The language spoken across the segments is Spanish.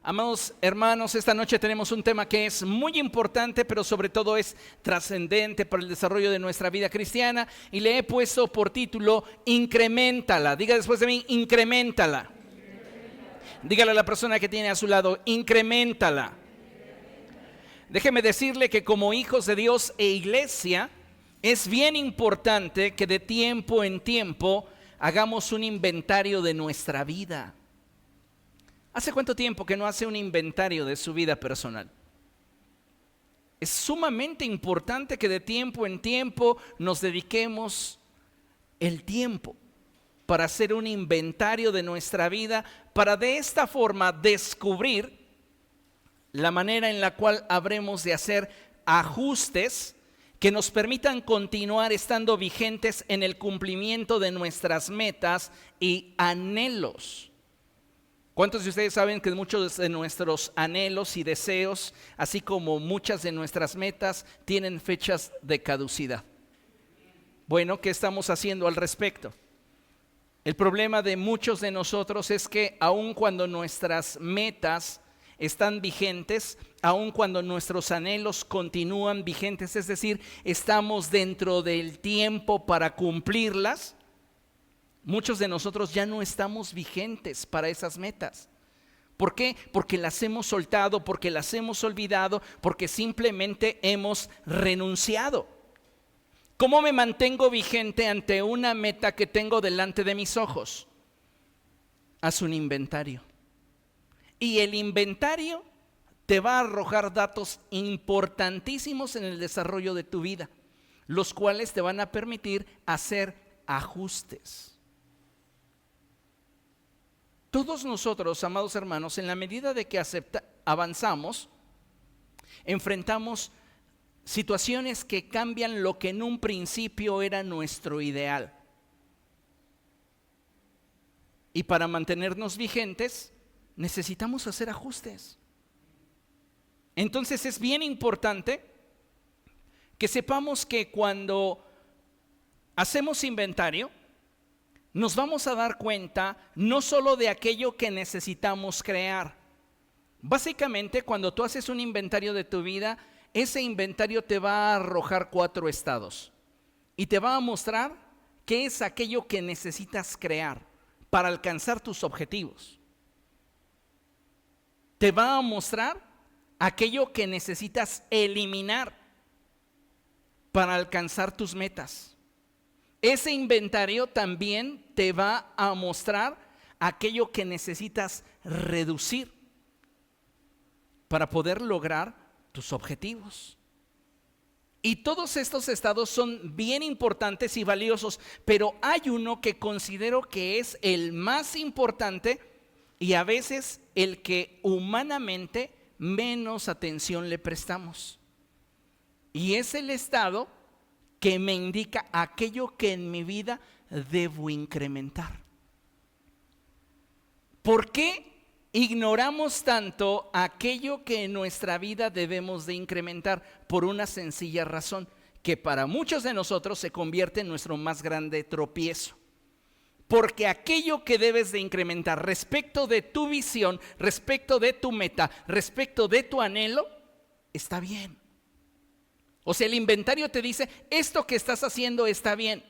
Amados hermanos, esta noche tenemos un tema que es muy importante, pero sobre todo es trascendente para el desarrollo de nuestra vida cristiana, y le he puesto por título Increméntala. Diga después de mí, increméntala. Dígale a la persona que tiene a su lado, increméntala. Déjeme decirle que como hijos de Dios e iglesia, es bien importante que de tiempo en tiempo hagamos un inventario de nuestra vida. ¿Hace cuánto tiempo que no hace un inventario de su vida personal? Es sumamente importante que de tiempo en tiempo nos dediquemos el tiempo para hacer un inventario de nuestra vida, para de esta forma descubrir la manera en la cual habremos de hacer ajustes que nos permitan continuar estando vigentes en el cumplimiento de nuestras metas y anhelos. ¿Cuántos de ustedes saben que muchos de nuestros anhelos y deseos, así como muchas de nuestras metas, tienen fechas de caducidad? Bueno, ¿qué estamos haciendo al respecto? El problema de muchos de nosotros es que aun cuando nuestras metas están vigentes, aun cuando nuestros anhelos continúan vigentes, es decir, estamos dentro del tiempo para cumplirlas, muchos de nosotros ya no estamos vigentes para esas metas. ¿Por qué? Porque las hemos soltado, porque las hemos olvidado, porque simplemente hemos renunciado. ¿Cómo me mantengo vigente ante una meta que tengo delante de mis ojos? Haz un inventario. Y el inventario te va a arrojar datos importantísimos en el desarrollo de tu vida, los cuales te van a permitir hacer ajustes. Todos nosotros, amados hermanos, en la medida de que avanzamos, enfrentamos situaciones que cambian lo que en un principio era nuestro ideal. Y para mantenernos vigentes, necesitamos hacer ajustes. Entonces es bien importante que sepamos que cuando hacemos inventario, nos vamos a dar cuenta no solo de aquello que necesitamos crear. Básicamente, cuando tú haces un inventario de tu vida, ese inventario te va a arrojar 4 estados y te va a mostrar qué es aquello que necesitas crear para alcanzar tus objetivos. Te va a mostrar aquello que necesitas eliminar para alcanzar tus metas. Ese inventario también te va a mostrar aquello que necesitas reducir para poder lograr tus objetivos. Y todos estos estados son bien importantes y valiosos, pero hay uno que considero que es el más importante y a veces el que humanamente menos atención le prestamos. Y es el estado que me indica aquello que en mi vida debo incrementar. ¿Por qué ignoramos tanto aquello que en nuestra vida debemos de incrementar? Por una sencilla razón, que para muchos de nosotros se convierte en nuestro más grande tropiezo. Porque aquello que debes de incrementar respecto de tu visión, respecto de tu meta, respecto de tu anhelo, está bien. O sea, el inventario te dice, esto que estás haciendo está bien.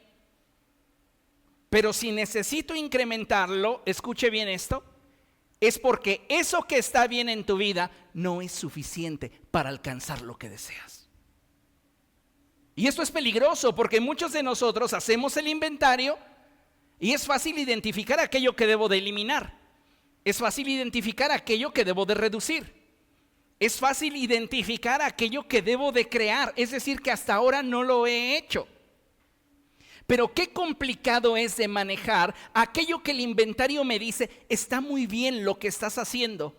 Pero si necesito incrementarlo, escuche bien esto, es porque eso que está bien en tu vida no es suficiente para alcanzar lo que deseas. Y esto es peligroso porque muchos de nosotros hacemos el inventario y es fácil identificar aquello que debo de eliminar. Es fácil identificar aquello que debo de reducir. Es fácil identificar aquello que debo de crear, es decir, que hasta ahora no lo he hecho. Pero qué complicado es de manejar aquello que el inventario me dice, está muy bien lo que estás haciendo,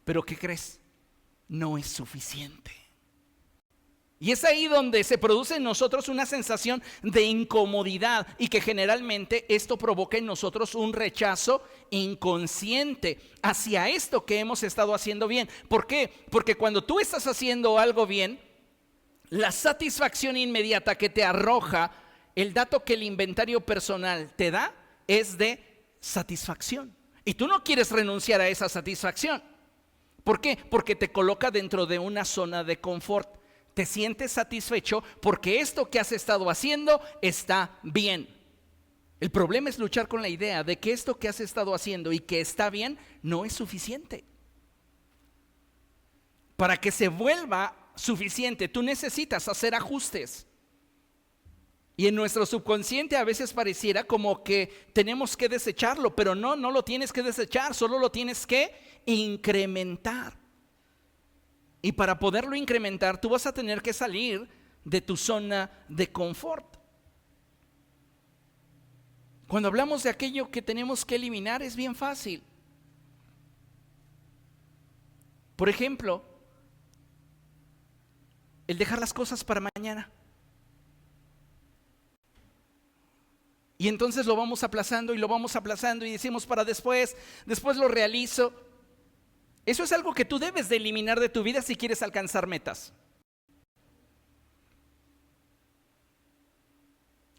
pero ¿qué crees? No es suficiente. Y es ahí donde se produce en nosotros una sensación de incomodidad y que generalmente esto provoca en nosotros un rechazo inconsciente hacia esto que hemos estado haciendo bien. ¿Por qué? Porque cuando tú estás haciendo algo bien, la satisfacción inmediata que te arroja el dato que el inventario personal te da es de satisfacción. Y tú no quieres renunciar a esa satisfacción. ¿Por qué? Porque te coloca dentro de una zona de confort. Te sientes satisfecho porque esto que has estado haciendo está bien. El problema es luchar con la idea de que esto que has estado haciendo y que está bien no es suficiente. Para que se vuelva suficiente, tú necesitas hacer ajustes. Y en nuestro subconsciente a veces pareciera como que tenemos que desecharlo, pero no lo tienes que desechar, solo lo tienes que incrementar. Y para poderlo incrementar, tú vas a tener que salir de tu zona de confort. Cuando hablamos de aquello que tenemos que eliminar, es bien fácil. Por ejemplo, el dejar las cosas para mañana. Y entonces lo vamos aplazando y lo vamos aplazando y decimos para después lo realizo. Eso es algo que tú debes de eliminar de tu vida si quieres alcanzar metas.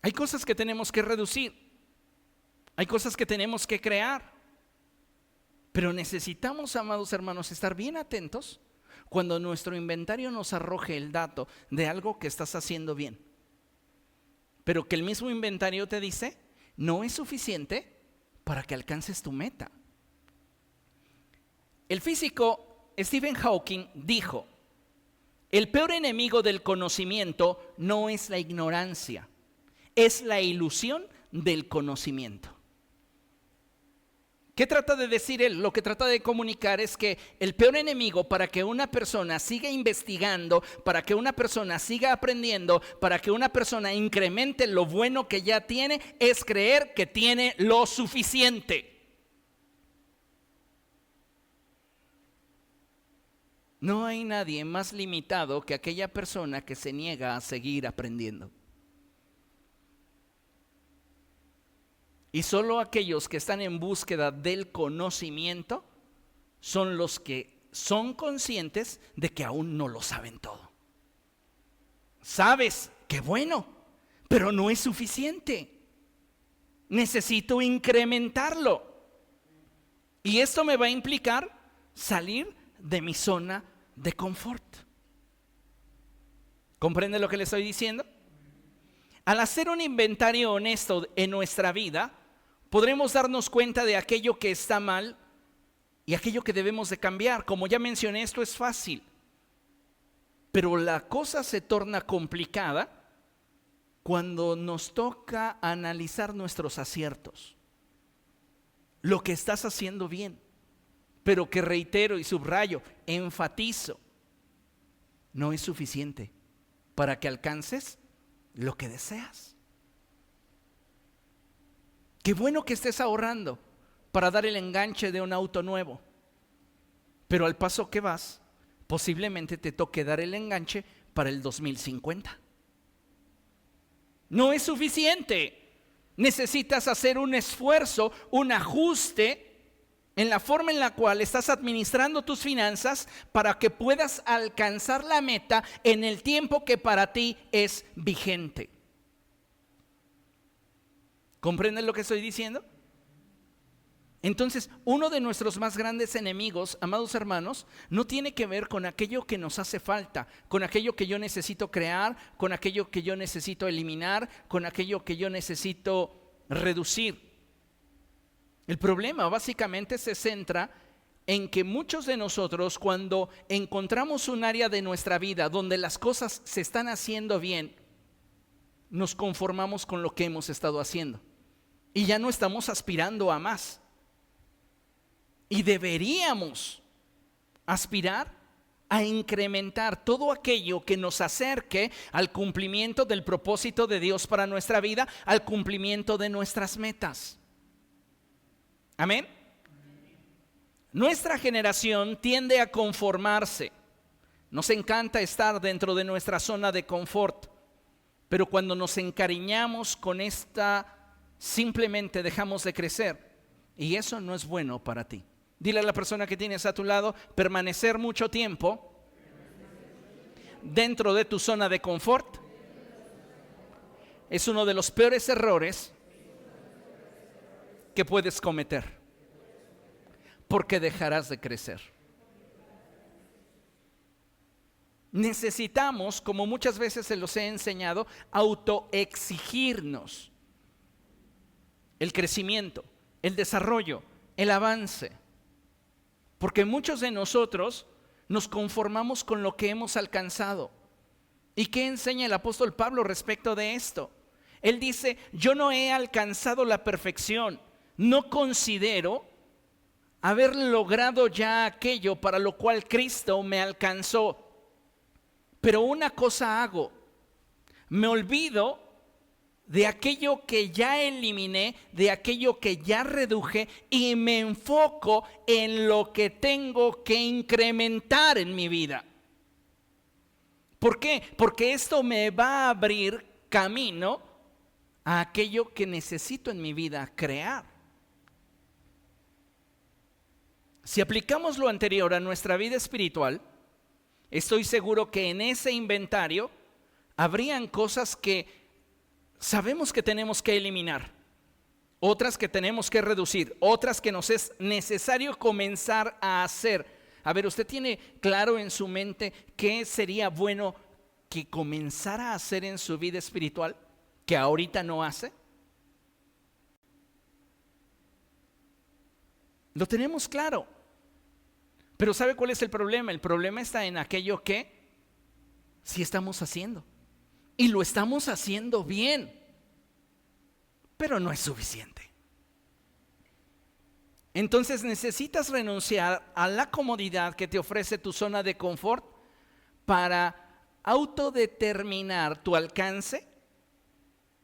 Hay cosas que tenemos que reducir. Hay cosas que tenemos que crear. Pero necesitamos, amados hermanos, estar bien atentos cuando nuestro inventario nos arroje el dato de algo que estás haciendo bien, pero que el mismo inventario te dice no es suficiente para que alcances tu meta. El físico Stephen Hawking dijo: el peor enemigo del conocimiento no es la ignorancia, es la ilusión del conocimiento. ¿Qué trata de decir él? Lo que trata de comunicar es que el peor enemigo para que una persona siga investigando, para que una persona siga aprendiendo, para que una persona incremente lo bueno que ya tiene, es creer que tiene lo suficiente. No hay nadie más limitado que aquella persona que se niega a seguir aprendiendo. Y solo aquellos que están en búsqueda del conocimiento son los que son conscientes de que aún no lo saben todo. Sabes, qué bueno, pero no es suficiente. Necesito incrementarlo. Y esto me va a implicar salir de mi zona de confort. ¿Comprende lo que le estoy diciendo? Al hacer un inventario honesto en nuestra vida, podremos darnos cuenta de aquello que está mal y aquello que debemos de cambiar. Como ya mencioné, esto es fácil, pero la cosa se torna complicada cuando nos toca analizar nuestros aciertos, lo que estás haciendo bien, pero que reitero y subrayo, enfatizo, no es suficiente para que alcances lo que deseas. Qué bueno que estés ahorrando para dar el enganche de un auto nuevo, pero al paso que vas, posiblemente te toque dar el enganche para el 2050. No es suficiente. Necesitas hacer un esfuerzo, un ajuste en la forma en la cual estás administrando tus finanzas para que puedas alcanzar la meta en el tiempo que para ti es vigente. ¿Comprenden lo que estoy diciendo? Entonces, uno de nuestros más grandes enemigos, amados hermanos, no tiene que ver con aquello que nos hace falta, con aquello que yo necesito crear, con aquello que yo necesito eliminar, con aquello que yo necesito reducir. El problema básicamente se centra en que muchos de nosotros, cuando encontramos un área de nuestra vida donde las cosas se están haciendo bien, nos conformamos con lo que hemos estado haciendo y ya no estamos aspirando a más. Y deberíamos aspirar a incrementar todo aquello que nos acerque al cumplimiento del propósito de Dios para nuestra vida, al cumplimiento de nuestras metas. Amén. Nuestra generación tiende a conformarse. Nos encanta estar dentro de nuestra zona de confort, pero cuando nos encariñamos con esta, simplemente dejamos de crecer, y eso no es bueno para ti. Dile a la persona que tienes a tu lado: permanecer mucho tiempo dentro de tu zona de confort es uno de los peores errores que puedes cometer, porque dejarás de crecer. necesitamos, como muchas veces se los he enseñado, autoexigirnos el crecimiento, el desarrollo, el avance. Porque muchos de nosotros nos conformamos con lo que hemos alcanzado. ¿Y qué enseña el apóstol Pablo respecto de esto? Él dice, yo no he alcanzado la perfección, no considero haber logrado ya aquello para lo cual Cristo me alcanzó. Pero una cosa hago, me olvido de aquello que ya eliminé, de aquello que ya reduje y me enfoco en lo que tengo que incrementar en mi vida. ¿Por qué? Porque esto me va a abrir camino a aquello que necesito en mi vida crear. Si aplicamos lo anterior a nuestra vida espiritual, estoy seguro que en ese inventario habrían cosas que sabemos que tenemos que eliminar, otras que tenemos que reducir, otras que nos es necesario comenzar a hacer. A ver, ¿usted tiene claro en su mente qué sería bueno que comenzara a hacer en su vida espiritual que ahorita no hace? Lo tenemos claro. Pero ¿sabe cuál es el problema? El problema está en aquello que sí estamos haciendo. Y lo estamos haciendo bien. Pero no es suficiente. Entonces necesitas renunciar a la comodidad que te ofrece tu zona de confort para autodeterminar tu alcance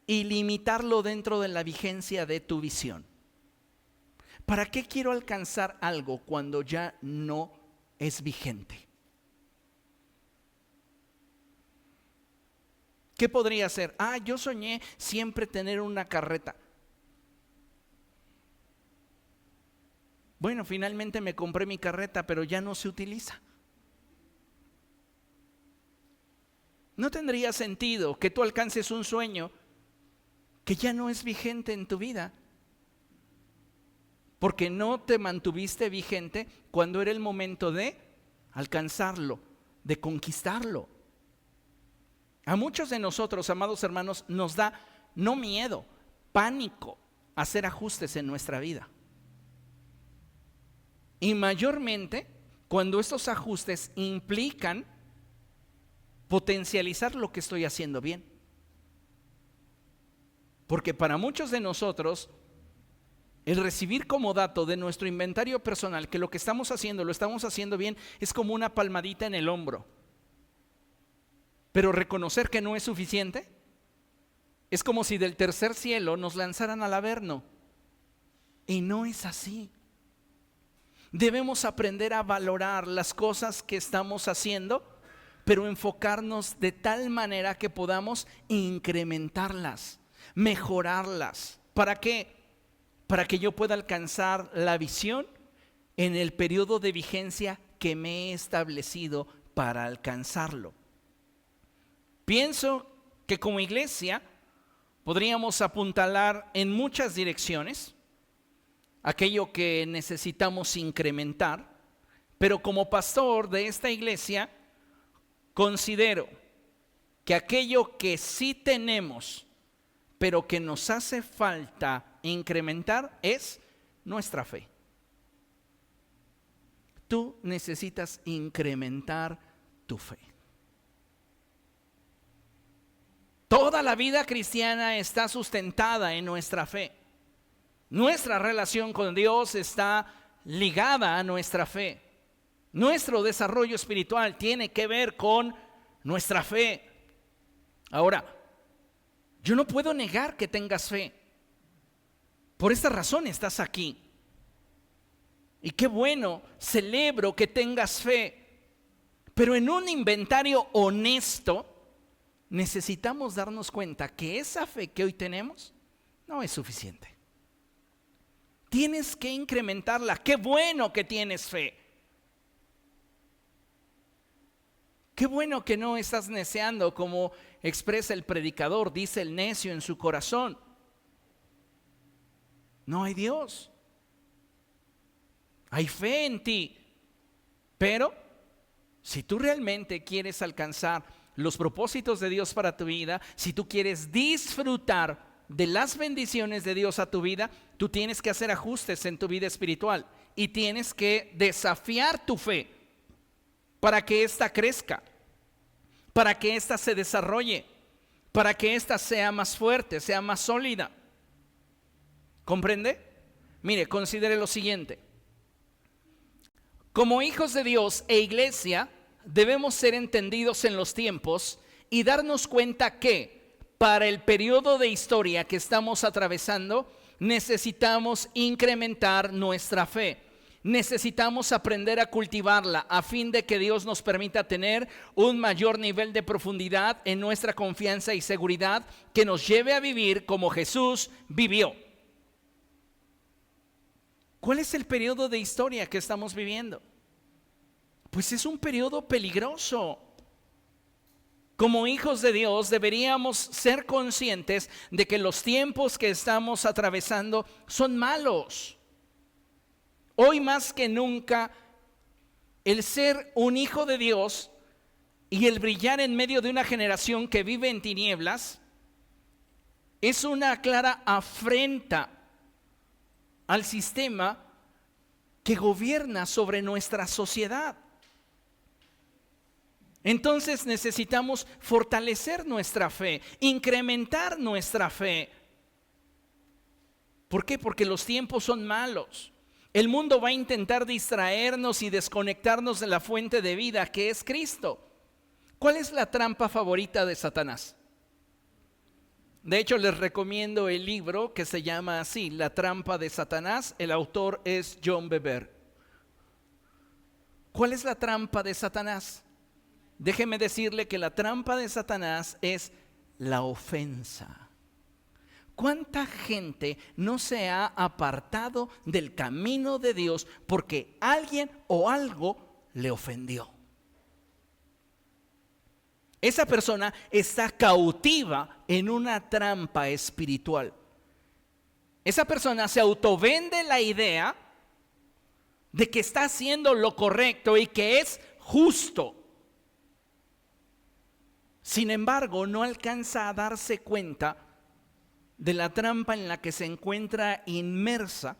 y limitarlo dentro de la vigencia de tu visión. ¿Para qué quiero alcanzar algo cuando ya no es vigente? ¿Qué podría ser? Yo soñé siempre tener una carreta. Bueno, finalmente me compré mi carreta, pero ya no se utiliza. No tendría sentido que tú alcances un sueño que ya no es vigente en tu vida, porque no te mantuviste vigente cuando era el momento de alcanzarlo, de conquistarlo. A muchos de nosotros, amados hermanos, nos da no miedo, pánico hacer ajustes en nuestra vida. Y mayormente cuando estos ajustes implican potencializar lo que estoy haciendo bien. Porque para muchos de nosotros, el recibir como dato de nuestro inventario personal que lo que estamos haciendo, lo estamos haciendo bien, es como una palmadita en el hombro. Pero reconocer que no es suficiente, es como si del tercer cielo nos lanzaran al averno. Y no es así. Debemos aprender a valorar las cosas que estamos haciendo, pero enfocarnos de tal manera que podamos incrementarlas, mejorarlas. ¿Para qué? Para que yo pueda alcanzar la visión en el periodo de vigencia que me he establecido para alcanzarlo. Pienso que como iglesia podríamos apuntalar en muchas direcciones aquello que necesitamos incrementar, pero como pastor de esta iglesia considero que aquello que sí tenemos, pero que nos hace falta incrementar, es nuestra fe. Tú necesitas incrementar tu fe. Toda la vida cristiana está sustentada en nuestra fe. Nuestra relación con Dios está ligada a nuestra fe. Nuestro desarrollo espiritual tiene que ver con nuestra fe. Ahora, yo no puedo negar que tengas fe. Por esta razón estás aquí. Y qué bueno, celebro que tengas fe. Pero en un inventario honesto, necesitamos darnos cuenta que esa fe que hoy tenemos no es suficiente. Tienes que incrementarla. Qué bueno que tienes fe. Qué bueno que no estás neceando como expresa el predicador, dice el necio en su corazón. No hay Dios. Hay fe en ti, pero Si tú realmente quieres alcanzar los propósitos de Dios para tu vida, si tú quieres disfrutar de las bendiciones de Dios a tu vida, tú tienes que hacer ajustes en tu vida espiritual y tienes que desafiar tu fe para que ésta crezca, para que ésta se desarrolle, para que ésta sea más fuerte, sea más sólida. ¿Comprende? Mire, considere lo siguiente. Como hijos de Dios e iglesia, debemos ser entendidos en los tiempos y darnos cuenta que para el periodo de historia que estamos atravesando, necesitamos incrementar nuestra fe. Necesitamos aprender a cultivarla a fin de que Dios nos permita tener un mayor nivel de profundidad en nuestra confianza y seguridad que nos lleve a vivir como Jesús vivió. ¿Cuál es el periodo de historia que estamos viviendo? Pues es un periodo peligroso. Como hijos de Dios deberíamos ser conscientes de que los tiempos que estamos atravesando son malos. Hoy más que nunca, el ser un hijo de Dios y el brillar en medio de una generación que vive en tinieblas es una clara afrenta al sistema que gobierna sobre nuestra sociedad. Entonces necesitamos fortalecer nuestra fe, incrementar nuestra fe. ¿Por qué? Porque los tiempos son malos. El mundo va a intentar distraernos y desconectarnos de la fuente de vida que es Cristo. ¿Cuál es la trampa favorita de Satanás? De hecho, les recomiendo el libro que se llama así, La trampa de Satanás. El autor es John Bevere. ¿Cuál es la trampa de Satanás? Déjeme decirle que la trampa de Satanás es la ofensa. ¿Cuánta gente no se ha apartado del camino de Dios porque alguien o algo le ofendió? Esa persona está cautiva en una trampa espiritual. Esa persona se autovende la idea de que está haciendo lo correcto y que es justo. Sin embargo, no alcanza a darse cuenta de la trampa en la que se encuentra inmersa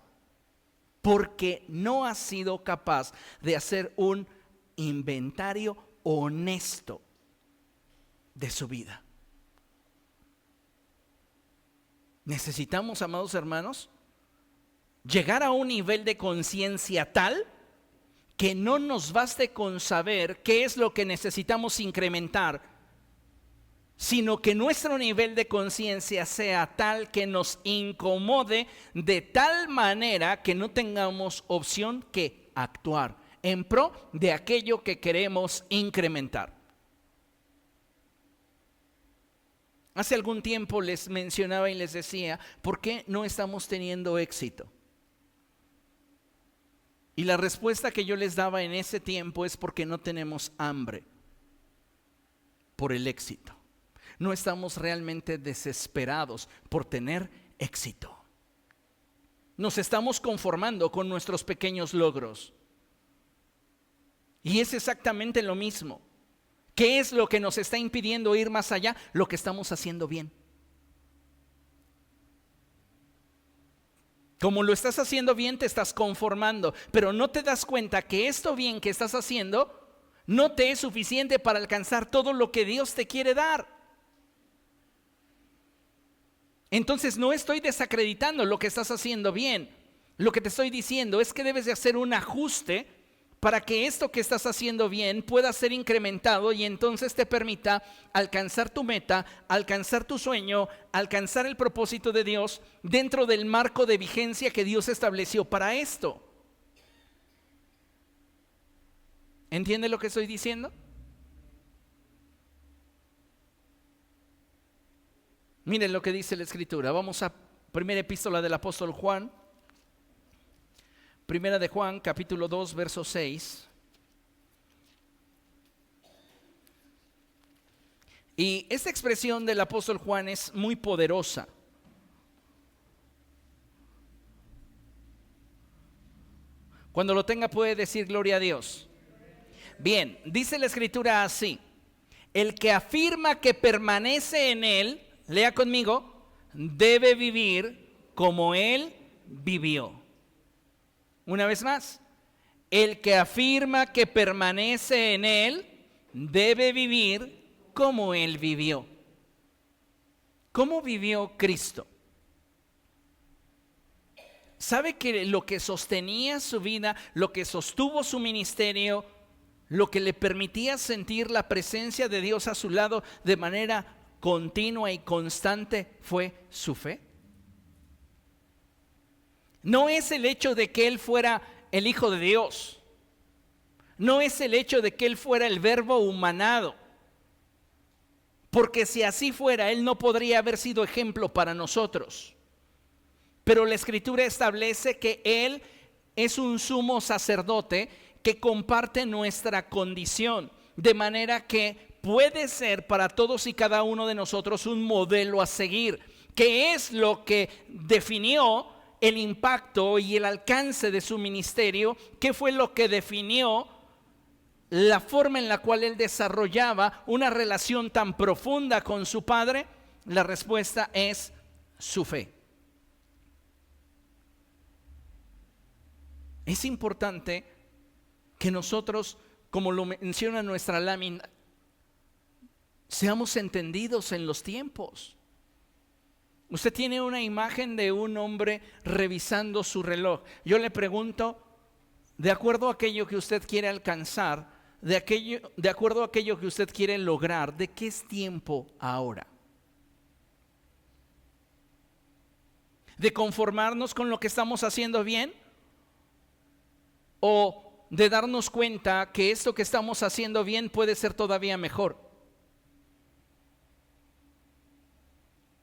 porque no ha sido capaz de hacer un inventario honesto de su vida. Necesitamos, amados hermanos, llegar a un nivel de conciencia tal que no nos baste con saber qué es lo que necesitamos incrementar, sino que nuestro nivel de conciencia sea tal que nos incomode de tal manera que no tengamos opción que actuar en pro de aquello que queremos incrementar. Hace algún tiempo les mencionaba y les decía, ¿por qué no estamos teniendo éxito? Y la respuesta que yo les daba en ese tiempo es porque no tenemos hambre por el éxito. No estamos realmente desesperados por tener éxito. Nos estamos conformando con nuestros pequeños logros. Y es exactamente lo mismo. ¿Qué es lo que nos está impidiendo ir más allá? Lo que estamos haciendo bien. Como lo estás haciendo bien, te estás conformando, pero no te das cuenta que esto bien que estás haciendo no te es suficiente para alcanzar todo lo que Dios te quiere dar. Entonces no estoy desacreditando lo que estás haciendo bien. Lo que te estoy diciendo es que debes de hacer un ajuste para que esto que estás haciendo bien pueda ser incrementado y entonces te permita alcanzar tu meta, alcanzar tu sueño, alcanzar el propósito de Dios dentro del marco de vigencia que Dios estableció para esto. ¿Entiende lo que estoy diciendo? Miren lo que dice la Escritura. Vamos a primera epístola del apóstol Juan. Primera de Juan, capítulo 2, verso 6. Y esta expresión del apóstol Juan es muy poderosa. Cuando lo tenga puede decir gloria a Dios. Bien, dice la escritura así: el que afirma que permanece en él, lea conmigo, debe vivir como él vivió. Una vez más, el que afirma que permanece en él, debe vivir como él vivió. ¿Cómo vivió Cristo? ¿Sabe que lo que sostenía su vida, lo que sostuvo su ministerio, lo que le permitía sentir la presencia de Dios a su lado de manera continua y constante fue su fe? No es el hecho de que Él fuera el Hijo de Dios. No es el hecho de que Él fuera el Verbo humanado. Porque si así fuera, Él no podría haber sido ejemplo para nosotros. Pero la Escritura establece que Él es un sumo sacerdote que comparte nuestra condición, de manera que puede ser para todos y cada uno de nosotros un modelo a seguir. ¿Qué es lo que definió el impacto y el alcance de su ministerio? ¿Qué fue lo que definió la forma en la cual él desarrollaba una relación tan profunda con su Padre? La respuesta es su fe. Es importante que nosotros, como lo menciona nuestra lámina, seamos entendidos en los tiempos. Usted tiene una imagen de un hombre revisando su reloj. Yo le pregunto, de acuerdo a aquello que usted quiere alcanzar, de acuerdo a aquello que usted quiere lograr, ¿de qué es tiempo ahora? ¿De conformarnos con lo que estamos haciendo bien? ¿O de darnos cuenta que esto que estamos haciendo bien puede ser todavía mejor?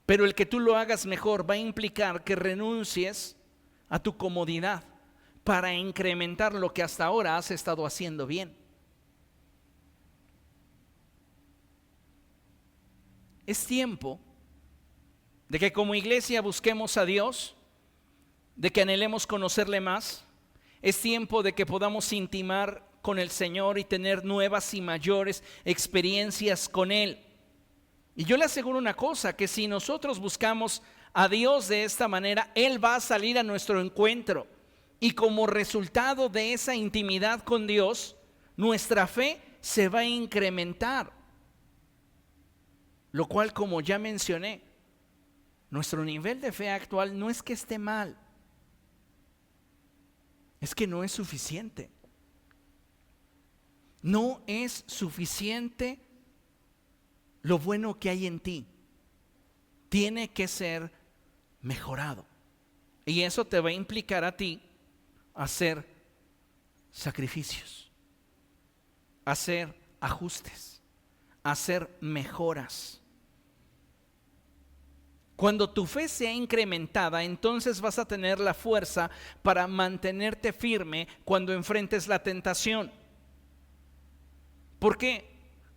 Pero el que tú lo hagas mejor va a implicar que renuncies a tu comodidad para incrementar lo que hasta ahora has estado haciendo bien. Es tiempo de que como iglesia busquemos a Dios, de que anhelemos conocerle más. Es tiempo de que podamos intimar con el Señor y tener nuevas y mayores experiencias con Él. Y yo le aseguro una cosa, que si nosotros buscamos a Dios de esta manera, Él va a salir a nuestro encuentro. Y como resultado de esa intimidad con Dios, nuestra fe se va a incrementar. Lo cual, como ya mencioné, nuestro nivel de fe actual no es que esté mal, es que no es suficiente. No es suficiente lo bueno que hay en ti. Tiene que ser mejorado. Y eso te va a implicar a ti hacer sacrificios, hacer ajustes, hacer mejoras. Cuando tu fe sea incrementada, entonces vas a tener la fuerza para mantenerte firme cuando enfrentes la tentación. ¿Por qué?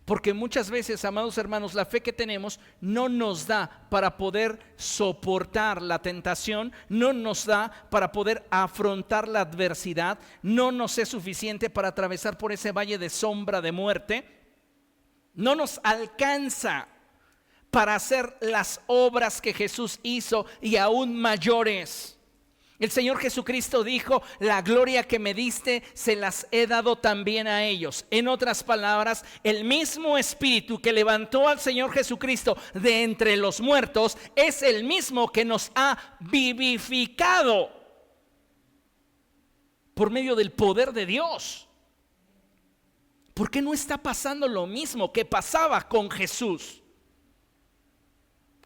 Porque muchas veces, amados hermanos, la fe que tenemos no nos da para poder soportar la tentación, no nos da para poder afrontar la adversidad, no nos es suficiente para atravesar por ese valle de sombra de muerte, no nos alcanza para hacer las obras que Jesús hizo y aún mayores. El Señor Jesucristo dijo: la gloria que me diste se las he dado también a ellos. En otras palabras, el mismo Espíritu que levantó al Señor Jesucristo de entre los muertos es el mismo que nos ha vivificado por medio del poder de Dios. ¿Por qué no está pasando lo mismo que pasaba con Jesús?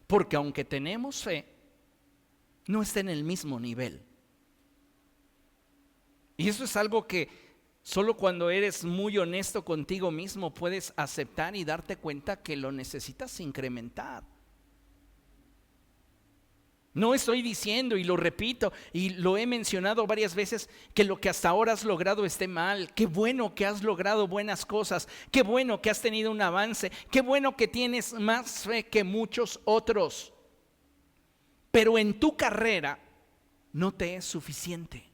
Porque aunque tenemos fe, no está en el mismo nivel. Y eso es algo que solo cuando eres muy honesto contigo mismo puedes aceptar y darte cuenta que lo necesitas incrementar. No estoy diciendo, y lo repito y lo he mencionado varias veces, que lo que hasta ahora has logrado esté mal. Qué bueno que has logrado buenas cosas, qué bueno que has tenido un avance, qué bueno que tienes más fe que muchos otros. Pero en tu carrera no te es suficiente.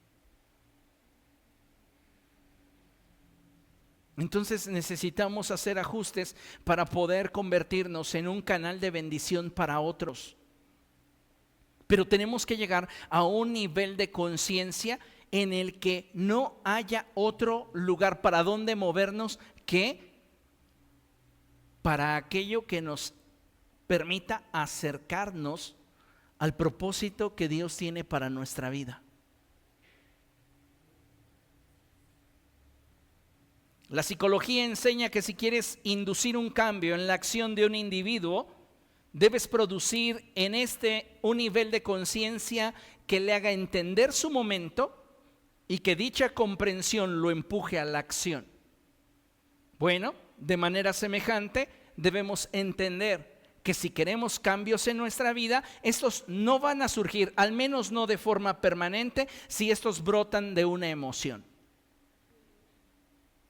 Entonces necesitamos hacer ajustes para poder convertirnos en un canal de bendición para otros. Pero tenemos que llegar a un nivel de conciencia en el que no haya otro lugar para donde movernos que para aquello que nos permita acercarnos al propósito que Dios tiene para nuestra vida. La psicología enseña que si quieres inducir un cambio en la acción de un individuo, debes producir en un nivel de conciencia que le haga entender su momento y que dicha comprensión lo empuje a la acción. Bueno, de manera semejante, debemos entender que si queremos cambios en nuestra vida, estos no van a surgir, al menos no de forma permanente, si estos brotan de una emoción.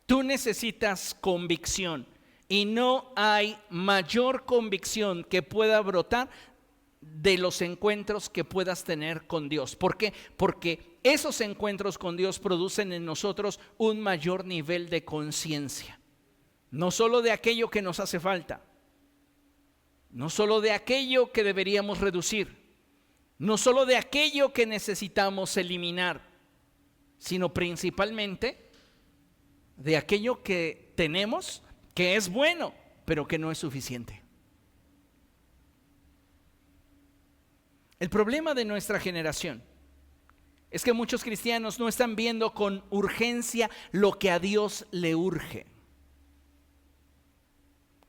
Tú necesitas convicción y no hay mayor convicción que pueda brotar de los encuentros que puedas tener con Dios. ¿Por qué? Porque esos encuentros con Dios producen en nosotros un mayor nivel de conciencia. No solo de aquello que nos hace falta, no solo de aquello que deberíamos reducir, no solo de aquello que necesitamos eliminar, sino principalmente de aquello que tenemos, que es bueno, pero que no es suficiente. El problema de nuestra generación es que muchos cristianos no están viendo con urgencia lo que a Dios le urge.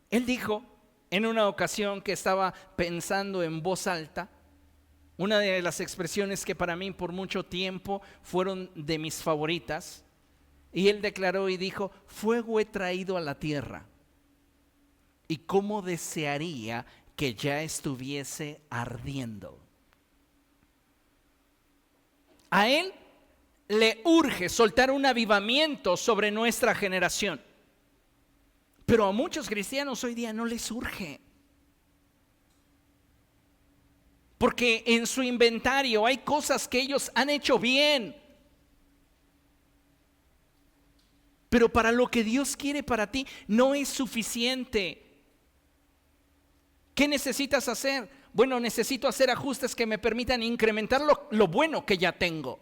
Él dijo en una ocasión que estaba pensando en voz alta, una de las expresiones que para mí por mucho tiempo fueron de mis favoritas, y él declaró y dijo: fuego he traído a la tierra, y cómo desearía que ya estuviese ardiendo. A él le urge soltar un avivamiento sobre nuestra generación. Pero a muchos cristianos hoy día no les urge. Porque en su inventario hay cosas que ellos han hecho bien. Pero para lo que Dios quiere para ti no es suficiente. ¿Qué necesitas hacer? Bueno, necesito hacer ajustes que me permitan incrementar lo bueno que ya tengo.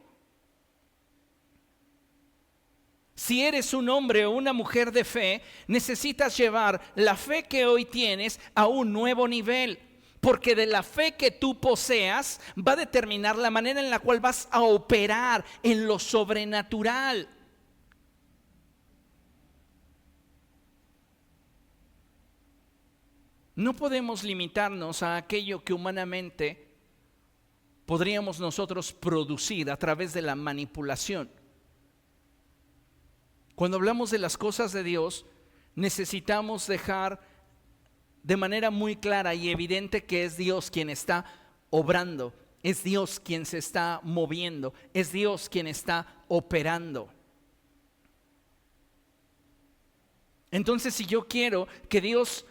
Si eres un hombre o una mujer de fe, necesitas llevar la fe que hoy tienes a un nuevo nivel. Porque de la fe que tú poseas va a determinar la manera en la cual vas a operar en lo sobrenatural. No podemos limitarnos a aquello que humanamente podríamos nosotros producir a través de la manipulación. Cuando hablamos de las cosas de Dios, necesitamos dejar de manera muy clara y evidente que es Dios quien está obrando, es Dios quien se está moviendo, es Dios quien está operando. Entonces, si yo quiero que Dios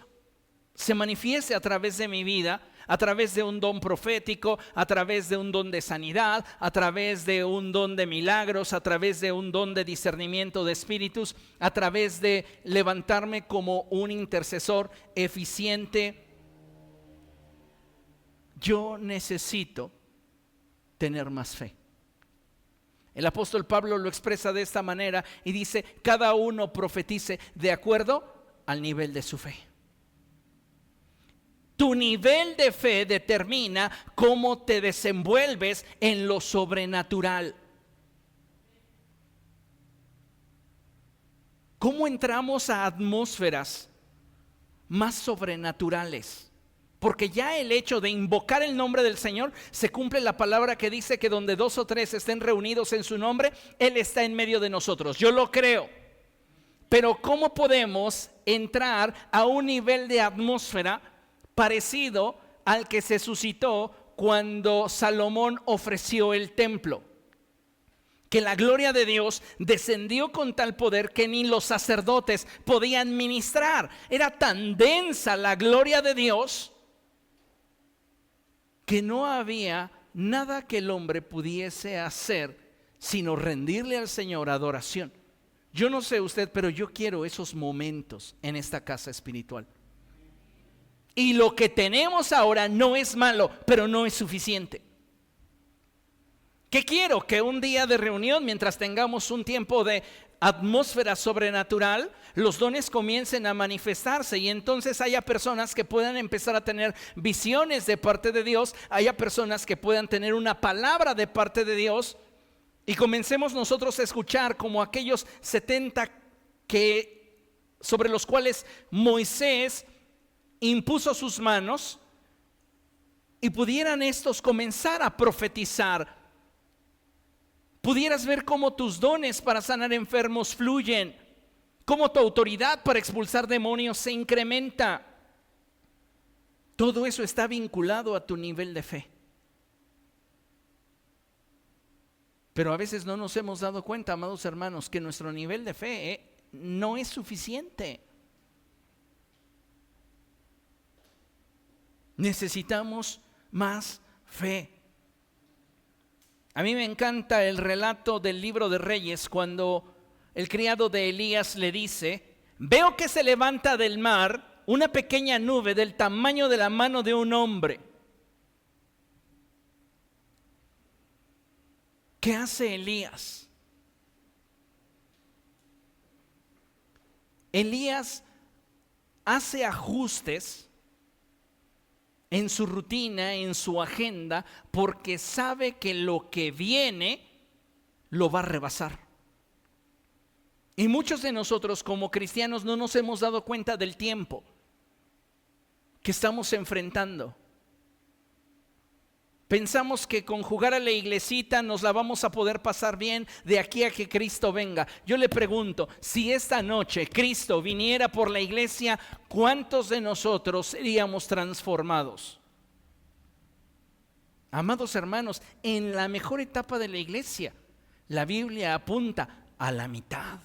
se manifieste a través de mi vida, a través de un don profético, a través de un don de sanidad, a través de un don de milagros, a través de un don de discernimiento de espíritus, a través de levantarme como un intercesor eficiente, yo necesito tener más fe. El apóstol Pablo lo expresa de esta manera y dice: cada uno profetice de acuerdo al nivel de su fe. Tu nivel de fe determina cómo te desenvuelves en lo sobrenatural. ¿Cómo entramos a atmósferas más sobrenaturales? Porque ya el hecho de invocar el nombre del Señor, se cumple la palabra que dice que donde 2 o 3 estén reunidos en su nombre, Él está en medio de nosotros. Yo lo creo. Pero ¿cómo podemos entrar a un nivel de atmósfera parecido al que se suscitó cuando Salomón ofreció el templo? Que la gloria de Dios descendió con tal poder que ni los sacerdotes podían ministrar. Era tan densa la gloria de Dios que no había nada que el hombre pudiese hacer sino rendirle al Señor adoración. Yo no sé usted, pero yo quiero esos momentos en esta casa espiritual. Y lo que tenemos ahora no es malo, pero no es suficiente. ¿Qué quiero? Que un día de reunión, mientras tengamos un tiempo de atmósfera sobrenatural, los dones comiencen a manifestarse y entonces haya personas que puedan empezar a tener visiones de parte de Dios, haya personas que puedan tener una palabra de parte de Dios y comencemos nosotros a escuchar como aquellos 70 sobre los cuales Moisés impuso sus manos y pudieran estos comenzar a profetizar. Pudieras ver cómo tus dones para sanar enfermos fluyen, cómo tu autoridad para expulsar demonios se incrementa. Todo eso está vinculado a tu nivel de fe. Pero a veces no nos hemos dado cuenta, amados hermanos, que nuestro nivel de fe no es suficiente. Necesitamos más fe. A mí me encanta el relato del libro de Reyes cuando el criado de Elías le dice: veo que se levanta del mar una pequeña nube del tamaño de la mano de un hombre. ¿Qué hace Elías? Elías hace ajustes en su rutina, en su agenda, porque sabe que lo que viene lo va a rebasar. Y muchos de nosotros como cristianos no nos hemos dado cuenta del tiempo que estamos enfrentando. Pensamos que con jugar a la iglesita nos la vamos a poder pasar bien de aquí a que Cristo venga. Yo le pregunto, si esta noche Cristo viniera por la iglesia, ¿cuántos de nosotros seríamos transformados? Amados hermanos, en la mejor etapa de la iglesia, la Biblia apunta a la mitad.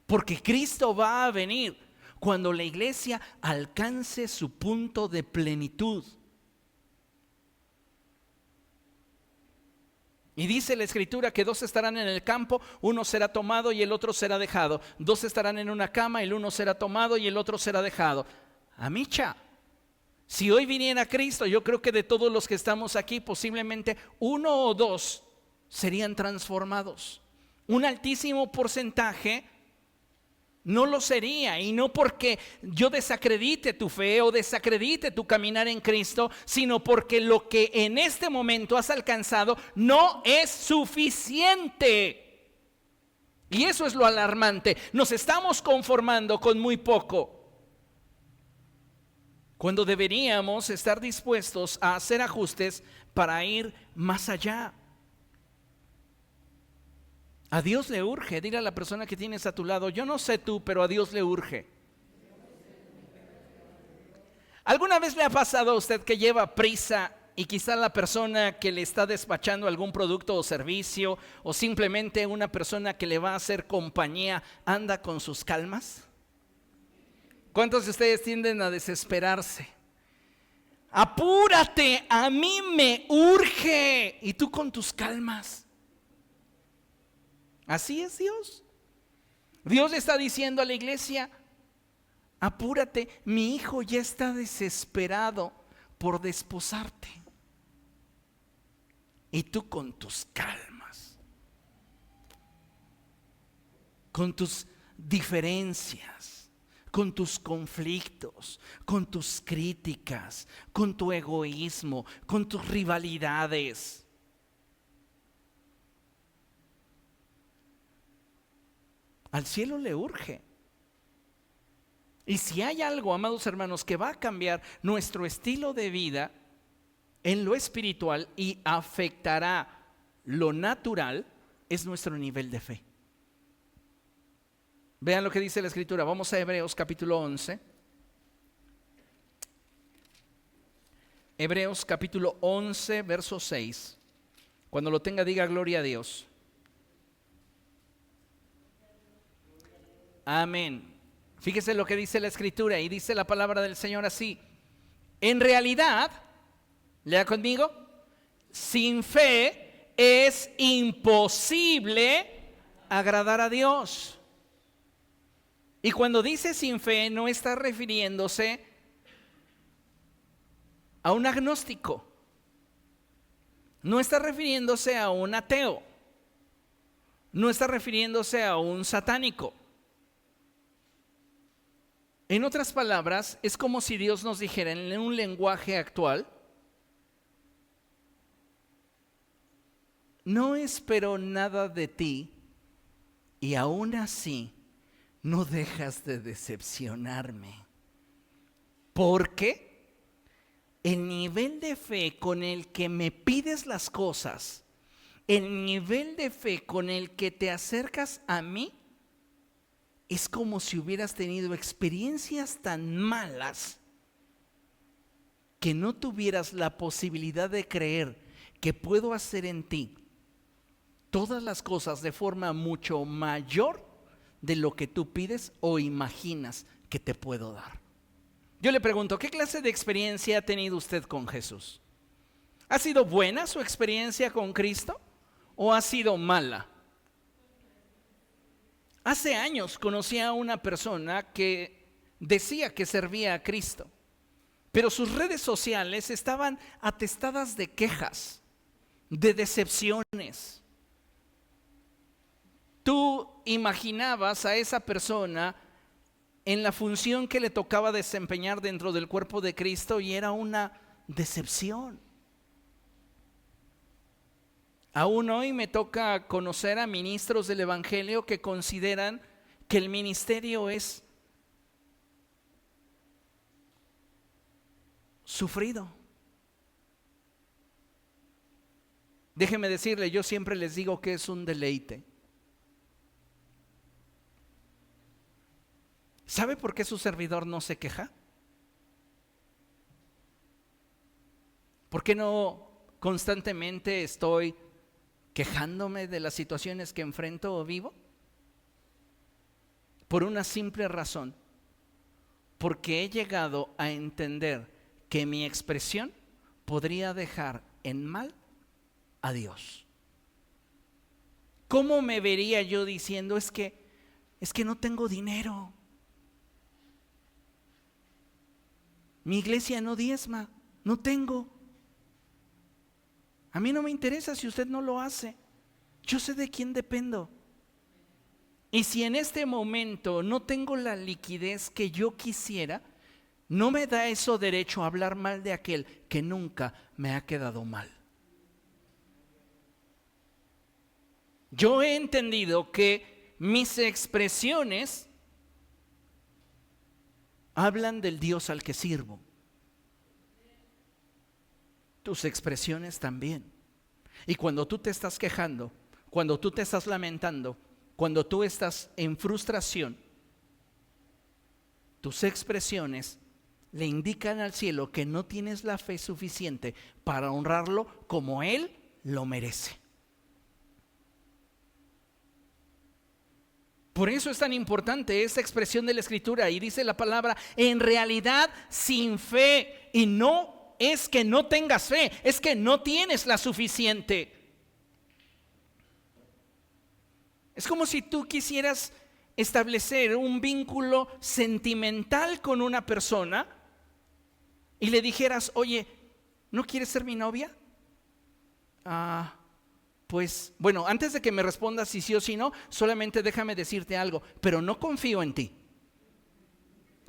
Porque Cristo va a venir cuando la iglesia alcance su punto de plenitud. Y dice la escritura que 2 estarán en el campo, uno será tomado y el otro será dejado. 2 estarán en una cama, el uno será tomado y el otro será dejado. Amicha, si hoy viniera Cristo, yo creo que de todos los que estamos aquí, posiblemente 1 o 2 serían transformados. Un altísimo porcentaje no lo sería, y no porque yo desacredite tu fe o desacredite tu caminar en Cristo, sino porque lo que en este momento has alcanzado no es suficiente. Y eso es lo alarmante. Nos estamos conformando con muy poco, cuando deberíamos estar dispuestos a hacer ajustes para ir más allá. A Dios le urge. Dile a la persona que tienes a tu lado: yo no sé tú, pero a Dios le urge. ¿Alguna vez le ha pasado a usted que lleva prisa y quizá la persona que le está despachando algún producto o servicio, o simplemente una persona que le va a hacer compañía, anda con sus calmas? ¿Cuántos de ustedes tienden a desesperarse? Apúrate, a mí me urge. Y tú con tus calmas. Así es Dios. Dios le está diciendo a la iglesia: apúrate, mi hijo ya está desesperado por desposarte. Y tú con tus calmas, con tus diferencias, con tus conflictos, con tus críticas, con tu egoísmo, con tus rivalidades. Al cielo le urge. Y si hay algo, amados hermanos, que va a cambiar nuestro estilo de vida en lo espiritual y afectará lo natural, es nuestro nivel de fe. Vean lo que dice la escritura. Vamos a Hebreos capítulo 11. Hebreos capítulo 11, verso 6. Cuando lo tenga, diga gloria a Dios. Amén. Fíjese lo que dice la escritura, y dice la palabra del Señor así: en realidad, lea conmigo, sin fe es imposible agradar a Dios. Y cuando dice sin fe, no está refiriéndose a un agnóstico, no está refiriéndose a un ateo, no está refiriéndose a un satánico. En otras palabras, es como si Dios nos dijera en un lenguaje actual: no espero nada de ti y aún así no dejas de decepcionarme. Porque el nivel de fe con el que me pides las cosas, el nivel de fe con el que te acercas a mí, es como si hubieras tenido experiencias tan malas que no tuvieras la posibilidad de creer que puedo hacer en ti todas las cosas de forma mucho mayor de lo que tú pides o imaginas que te puedo dar. Yo le pregunto, ¿qué clase de experiencia ha tenido usted con Jesús? ¿Ha sido buena su experiencia con Cristo o ha sido mala? Hace años conocí a una persona que decía que servía a Cristo, pero sus redes sociales estaban atestadas de quejas, de decepciones. Tú imaginabas a esa persona en la función que le tocaba desempeñar dentro del cuerpo de Cristo y era una decepción. Aún hoy me toca conocer a ministros del Evangelio que consideran que el ministerio es sufrido. Déjeme decirle, yo siempre les digo que es un deleite. ¿Sabe por qué su servidor no se queja? ¿Por qué no constantemente estoy quejándome de las situaciones que enfrento o vivo? Por una simple razón: porque he llegado a entender que mi expresión podría dejar en mal a Dios. ¿Cómo me vería yo diciendo es que no tengo dinero? Mi iglesia no diezma, no tengo. A mí no me interesa si usted no lo hace. Yo sé de quién dependo. Y si en este momento no tengo la liquidez que yo quisiera, no me da eso derecho a hablar mal de aquel que nunca me ha quedado mal. Yo he entendido que mis expresiones hablan del Dios al que sirvo. Tus expresiones también. Y cuando tú te estás quejando, cuando tú te estás lamentando, cuando tú estás en frustración, tus expresiones le indican al cielo que no tienes la fe suficiente para honrarlo como Él lo merece. Por eso es tan importante esta expresión de la Escritura, y dice la palabra: en realidad sin fe. Y no es que no tengas fe, es que no tienes la suficiente. Es como si tú quisieras establecer un vínculo sentimental con una persona y le dijeras: oye, ¿no quieres ser mi novia? Pues bueno, antes de que me respondas si sí o si no, solamente déjame decirte algo, pero no confío en ti.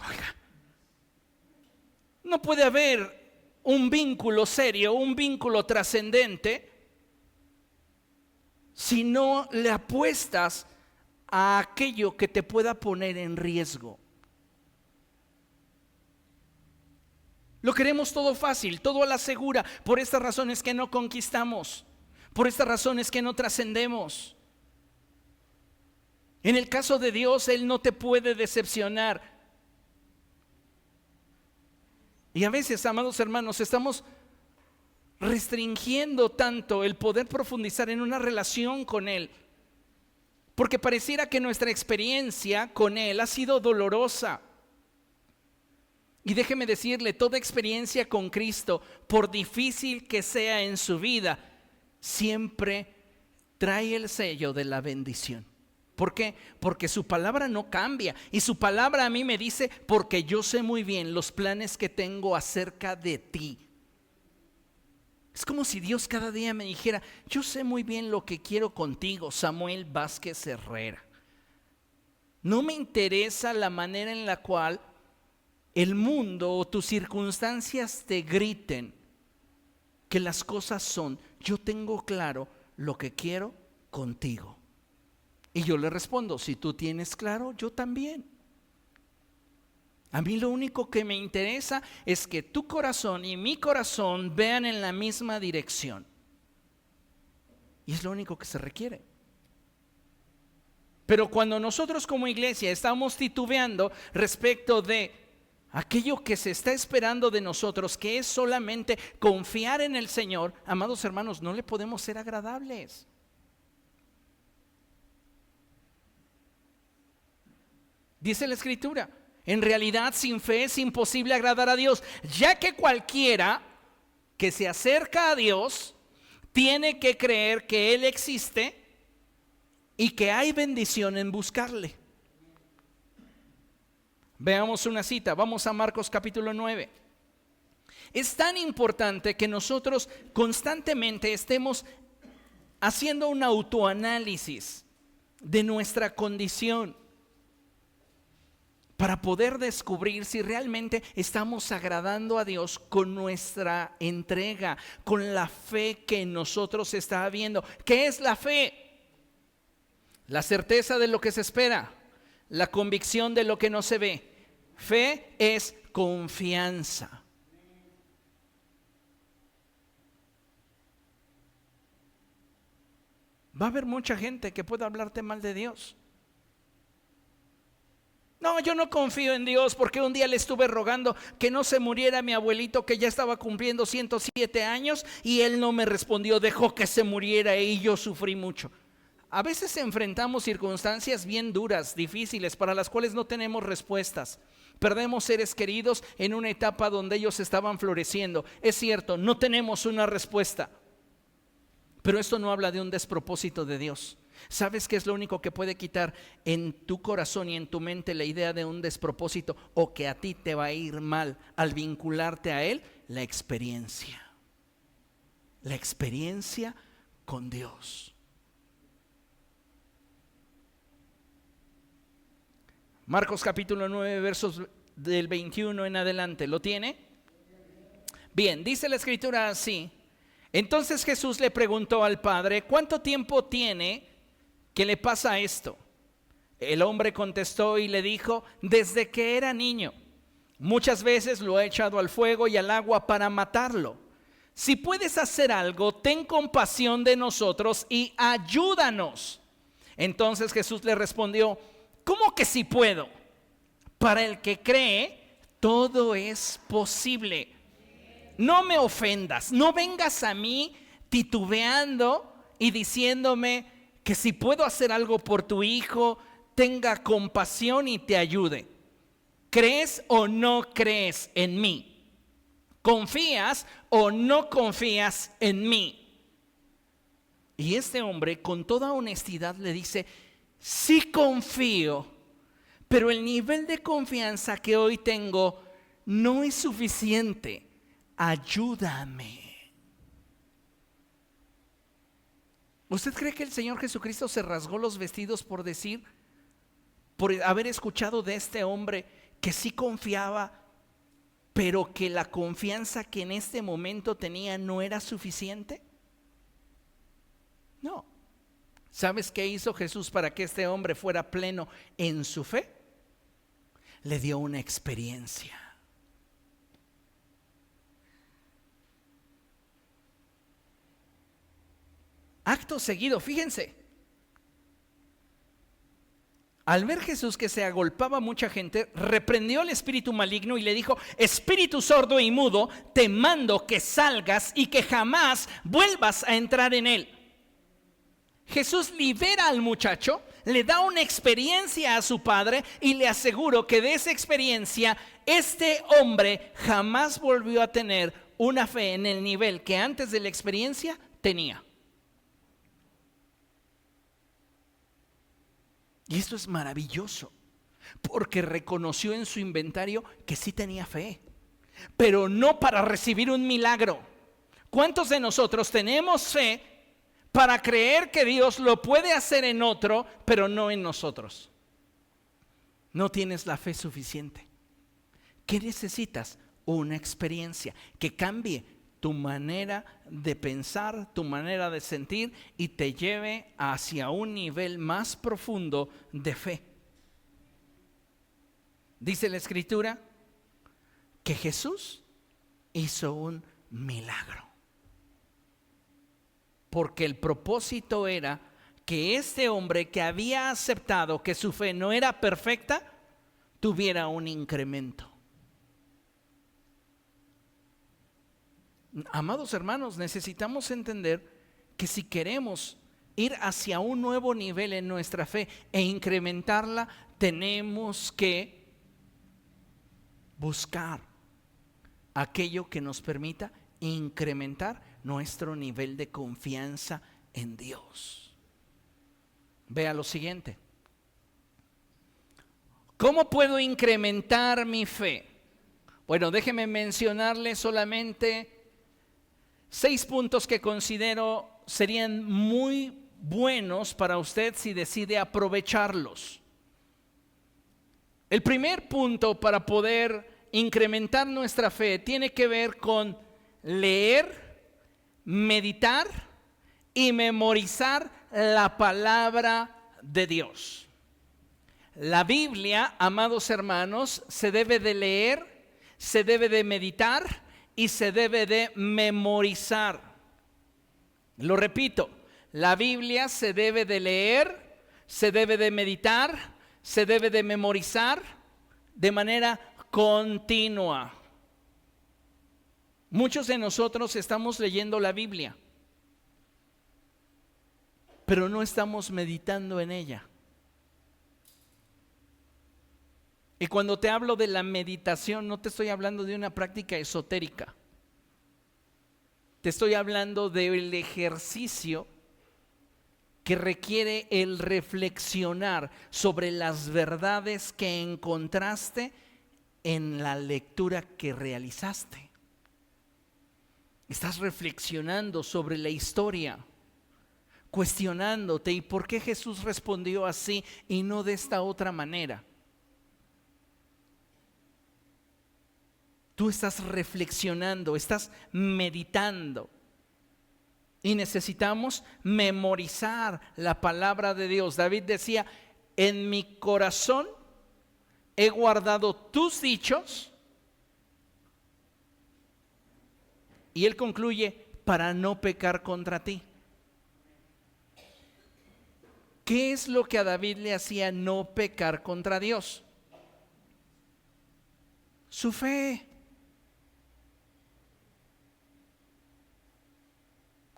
Oiga, no puede haber un vínculo serio, un vínculo trascendente, si no le apuestas a aquello que te pueda poner en riesgo. Lo queremos todo fácil, todo a la segura. Por estas razones que no conquistamos. Por estas razones que no trascendemos. En el caso de Dios, Él no te puede decepcionar. Y a veces, amados hermanos, estamos restringiendo tanto el poder profundizar en una relación con Él, porque pareciera que nuestra experiencia con Él ha sido dolorosa. Y déjeme decirle, toda experiencia con Cristo, por difícil que sea en su vida, siempre trae el sello de la bendición. ¿Por qué? Porque su palabra no cambia. Y su palabra a mí me dice, porque yo sé muy bien los planes que tengo acerca de ti. Es como si Dios cada día me dijera, yo sé muy bien lo que quiero contigo, Samuel Vázquez Herrera. No me interesa la manera en la cual el mundo o tus circunstancias te griten que las cosas son. Yo tengo claro lo que quiero contigo. Y yo le respondo, si tú tienes claro, yo también. A mí lo único que me interesa es que tu corazón y mi corazón vean en la misma dirección. Y es lo único que se requiere. Pero cuando nosotros como iglesia estamos titubeando respecto de aquello que se está esperando de nosotros, que es solamente confiar en el Señor, amados hermanos, no le podemos ser agradables. Dice la Escritura, en realidad sin fe es imposible agradar a Dios, ya que cualquiera que se acerca a Dios tiene que creer que Él existe y que hay bendición en buscarle. Veamos una cita, vamos a Marcos capítulo 9. Es tan importante que nosotros constantemente estemos haciendo un autoanálisis de nuestra condición para poder descubrir si realmente estamos agradando a Dios con nuestra entrega, con la fe que en nosotros está habiendo. ¿Qué es la fe? La certeza de lo que se espera, la convicción de lo que no se ve. Fe es confianza. Va a haber mucha gente que pueda hablarte mal de Dios. No, yo no confío en Dios porque un día le estuve rogando que no se muriera mi abuelito que ya estaba cumpliendo 107 años y él no me respondió, dejó que se muriera y yo sufrí mucho. A veces enfrentamos circunstancias bien duras, difíciles, para las cuales no tenemos respuestas. Perdemos seres queridos en una etapa donde ellos estaban floreciendo. Es cierto, no tenemos una respuesta, pero esto no habla de un despropósito de Dios. ¿Sabes qué es lo único que puede quitar en tu corazón y en tu mente la idea de un despropósito o que a ti te va a ir mal al vincularte a Él? La experiencia. La experiencia con Dios. Marcos capítulo 9, versos del 21 en adelante. ¿Lo tiene? Bien, dice la Escritura así. Entonces Jesús le preguntó al Padre, ¿cuánto tiempo tiene que le pasa esto? El hombre contestó y le dijo, desde que era niño. Muchas veces lo he echado al fuego y al agua para matarlo. Si puedes hacer algo, ten compasión de nosotros y ayúdanos. Entonces Jesús le respondió, ¿cómo que si puedo? Para el que cree, todo es posible. No me ofendas, no vengas a mí titubeando y diciéndome que si puedo hacer algo por tu hijo, tenga compasión y te ayude. ¿Crees o no crees en mí? ¿Confías o no confías en mí? Y este hombre con toda honestidad le dice, sí confío, pero el nivel de confianza que hoy tengo no es suficiente. Ayúdame. ¿Usted cree que el Señor Jesucristo se rasgó los vestidos por haber escuchado de este hombre que sí confiaba, pero que la confianza que en este momento tenía no era suficiente? No. ¿Sabes qué hizo Jesús para que este hombre fuera pleno en su fe? Le dio una experiencia. Acto seguido, fíjense, al ver Jesús que se agolpaba mucha gente, reprendió al espíritu maligno y le dijo, espíritu sordo y mudo, te mando que salgas y que jamás vuelvas a entrar en él. Jesús libera al muchacho, le da una experiencia a su padre y le aseguro que de esa experiencia este hombre jamás volvió a tener una fe en el nivel que antes de la experiencia tenía. Y esto es maravilloso, porque reconoció en su inventario que sí tenía fe, pero no para recibir un milagro. ¿Cuántos de nosotros tenemos fe para creer que Dios lo puede hacer en otro, pero no en nosotros? No tienes la fe suficiente. ¿Qué necesitas? Una experiencia que cambie tu manera de pensar, tu manera de sentir y te lleve hacia un nivel más profundo de fe. Dice la Escritura que Jesús hizo un milagro, porque el propósito era que este hombre que había aceptado que su fe no era perfecta, tuviera un incremento. Amados hermanos, necesitamos entender que si queremos ir hacia un nuevo nivel en nuestra fe e incrementarla, tenemos que buscar aquello que nos permita incrementar nuestro nivel de confianza en Dios. Vea lo siguiente. ¿Cómo puedo incrementar mi fe? Bueno, déjeme mencionarle solamente 6 puntos que considero serían muy buenos para usted si decide aprovecharlos. El primer punto para poder incrementar nuestra fe tiene que ver con leer, meditar y memorizar la palabra de Dios. La Biblia, amados hermanos, se debe de leer, se debe de meditar y se debe de memorizar. Lo repito, la Biblia se debe de leer, se debe de meditar, se debe de memorizar de manera continua. Muchos de nosotros estamos leyendo la Biblia, pero no estamos meditando en ella. Y cuando te hablo de la meditación, no te estoy hablando de una práctica esotérica. Te estoy hablando del ejercicio que requiere el reflexionar sobre las verdades que encontraste en la lectura que realizaste. Estás reflexionando sobre la historia, cuestionándote, ¿y por qué Jesús respondió así y no de esta otra manera? Tú estás reflexionando, estás meditando. Y necesitamos memorizar la palabra de Dios. David decía, en mi corazón he guardado tus dichos. Y él concluye, para no pecar contra ti. ¿Qué es lo que a David le hacía no pecar contra Dios? Su fe.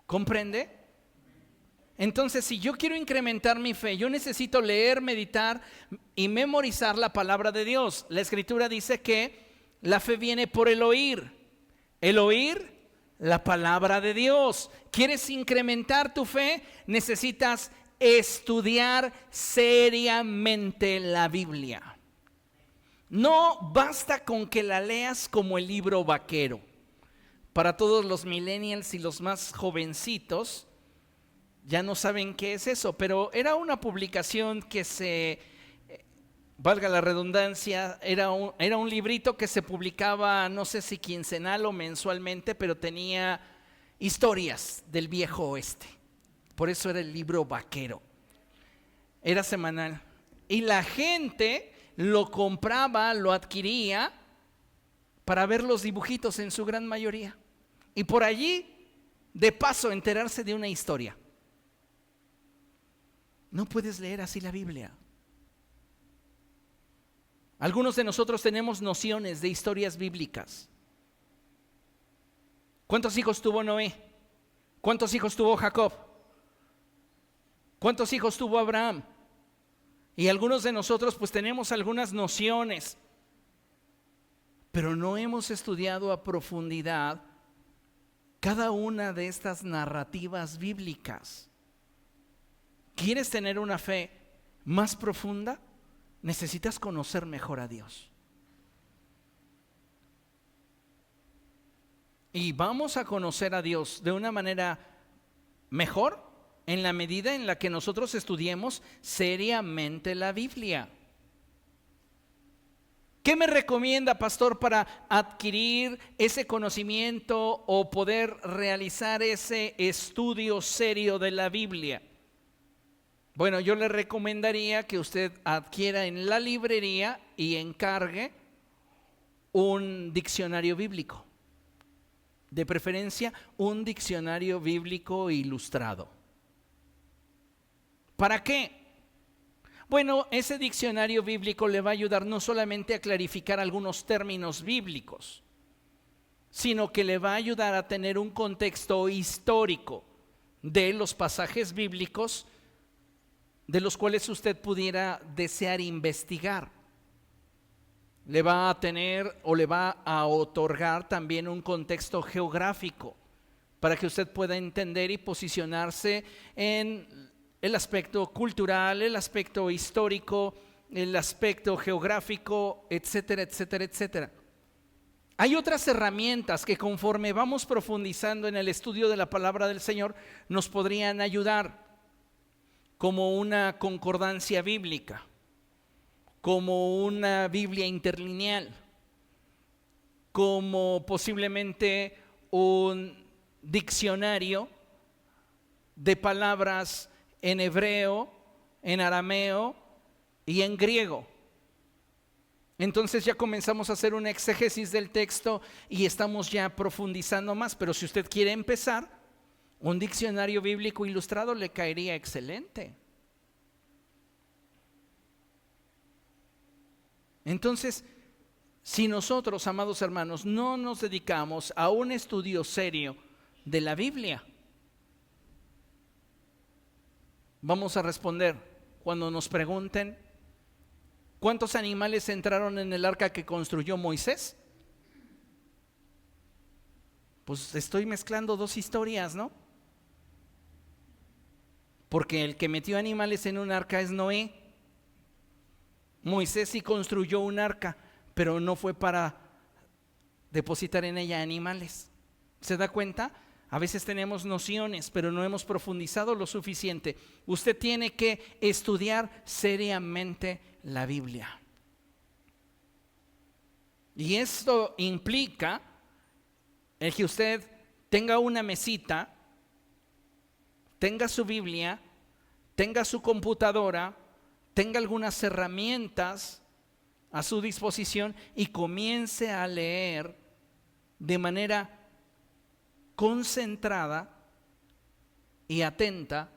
¿Comprende? Entonces, si yo quiero incrementar mi fe, yo necesito leer, meditar y memorizar la palabra de Dios. La Escritura dice que la fe viene por el oír la palabra de Dios. ¿Quieres incrementar tu fe? Necesitas estudiar seriamente la Biblia. No basta con que la leas como el libro vaquero. Para todos los millennials y los más jovencitos, ya no saben qué es eso, pero era una publicación que valga la redundancia, era un librito que se publicaba, no sé si quincenal o mensualmente, pero tenía historias del viejo oeste. Por eso era el libro vaquero. Era semanal. Y la gente lo compraba, lo adquiría para ver los dibujitos en su gran mayoría. Y por allí, de paso, enterarse de una historia. No puedes leer así la Biblia. Algunos de nosotros tenemos nociones de historias bíblicas. ¿Cuántos hijos tuvo Noé? ¿Cuántos hijos tuvo Jacob? ¿Cuántos hijos tuvo Abraham? Y algunos de nosotros pues tenemos algunas nociones, pero no hemos estudiado a profundidad cada una de estas narrativas bíblicas. ¿Quieres tener una fe más profunda, necesitas conocer mejor a Dios. Y vamos a conocer a Dios de una manera mejor en la medida en la que nosotros estudiemos seriamente la Biblia. ¿Qué me recomienda, pastor, para adquirir ese conocimiento o poder realizar ese estudio serio de la Biblia? Bueno, yo le recomendaría que usted adquiera en la librería y encargue un diccionario bíblico. De preferencia, un diccionario bíblico ilustrado. ¿Para qué? Bueno, ese diccionario bíblico le va a ayudar no solamente a clarificar algunos términos bíblicos, sino que le va a ayudar a tener un contexto histórico de los pasajes bíblicos de los cuales usted pudiera desear investigar. Le va a tener o le va a otorgar también un contexto geográfico para que usted pueda entender y posicionarse en el aspecto cultural, el aspecto histórico, el aspecto geográfico, etcétera, etcétera, etcétera. Hay otras herramientas que conforme vamos profundizando en el estudio de la palabra del Señor nos podrían ayudar, como una concordancia bíblica, como una Biblia interlineal, como posiblemente un diccionario de palabras en hebreo, en arameo y en griego. Entonces ya comenzamos a hacer una exégesis del texto y estamos ya profundizando más. Pero si usted quiere empezar, un diccionario bíblico ilustrado le caería excelente. Entonces, si nosotros, amados hermanos, no nos dedicamos a un estudio serio de la Biblia, vamos a responder cuando nos pregunten ¿cuántos animales entraron en el arca que construyó Moisés? Pues estoy mezclando dos historias, ¿no? Porque el que metió animales en un arca es Noé. Moisés sí construyó un arca, pero no fue para depositar en ella animales. ¿Se da cuenta? A veces tenemos nociones, pero no hemos profundizado lo suficiente. Usted tiene que estudiar seriamente la Biblia. Y esto implica el que usted tenga una mesita, tenga su Biblia, tenga su computadora, tenga algunas herramientas a su disposición y comience a leer de manera concentrada y atenta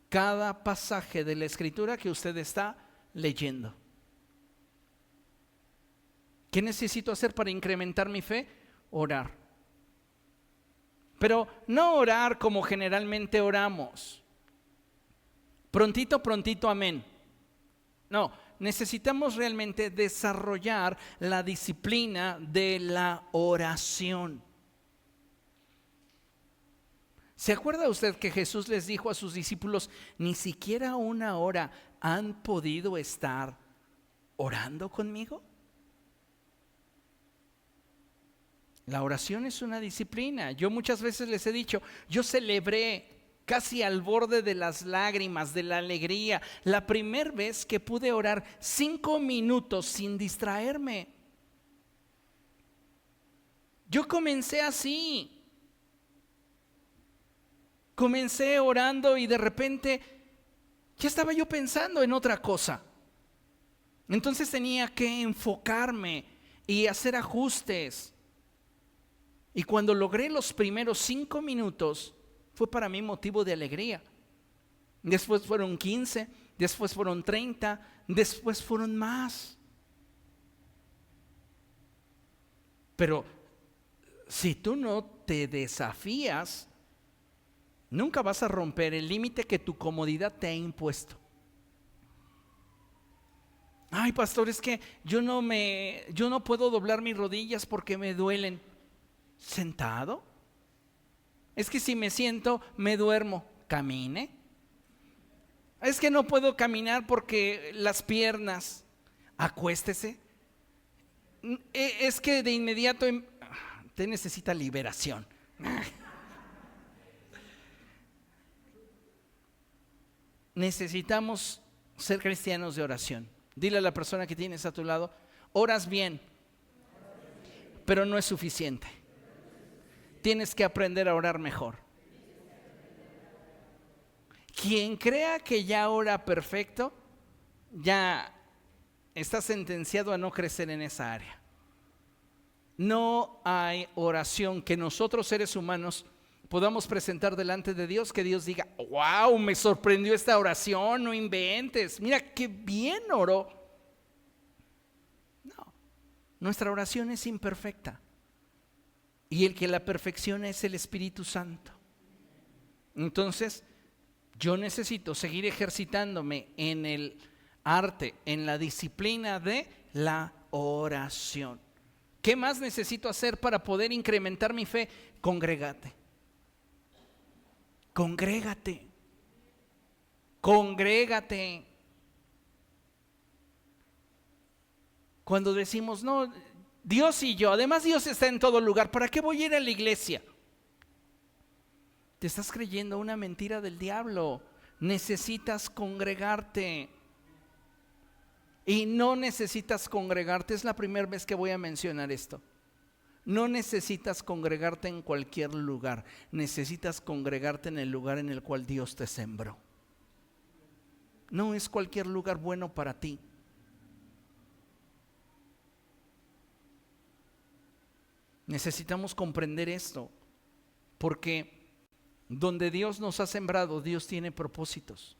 cada pasaje de la Escritura que usted está leyendo. ¿Qué necesito hacer para incrementar mi fe? Orar. Pero no orar como generalmente oramos. Prontito, prontito, amén. No, necesitamos realmente desarrollar la disciplina de la oración. ¿Se acuerda usted que Jesús les dijo a sus discípulos, ni siquiera una hora han podido estar orando conmigo? La oración es una disciplina. Yo muchas veces les he dicho, yo celebré casi al borde de las lágrimas, de la alegría, la primera vez que pude orar 5 minutos sin distraerme. Yo comencé así. Comencé orando y de repente ya estaba yo pensando en otra cosa. Entonces tenía que enfocarme y hacer ajustes. Y cuando logré los primeros 5 minutos, fue para mí motivo de alegría. Después fueron 15, después fueron 30, después fueron más. Pero si tú no te desafías, nunca vas a romper el límite que tu comodidad te ha impuesto. Ay, pastor, es que yo no puedo doblar mis rodillas porque me duelen. ¿Sentado? Es que si me siento, me duermo. Camine. Es que no puedo caminar porque las piernas. Acuéstese. Es que de inmediato te necesita liberación. Necesitamos ser cristianos de oración. Dile a la persona que tienes a tu lado, oras bien, pero no es suficiente. Tienes que aprender a orar mejor. Quien crea que ya ora perfecto, ya está sentenciado a no crecer en esa área. No hay oración que nosotros seres humanos podamos presentar delante de Dios que Dios diga, wow, me sorprendió esta oración, no inventes, mira qué bien oró. No, nuestra oración es imperfecta y el que la perfecciona es el Espíritu Santo. Entonces, yo necesito seguir ejercitándome en el arte, en la disciplina de la oración. ¿Qué más necesito hacer para poder incrementar mi fe? Congrégate. Congrégate. Congrégate. Cuando decimos, no, Dios y yo, además Dios está en todo lugar, ¿para qué voy a ir a la iglesia? Te estás creyendo una mentira del diablo. Necesitas congregarte. Y no necesitas congregarte, es la primera vez que voy a mencionar esto. No necesitas congregarte en cualquier lugar, necesitas congregarte en el lugar en el cual Dios te sembró. No es cualquier lugar bueno para ti. Necesitamos comprender esto, porque donde Dios nos ha sembrado, Dios tiene propósitos.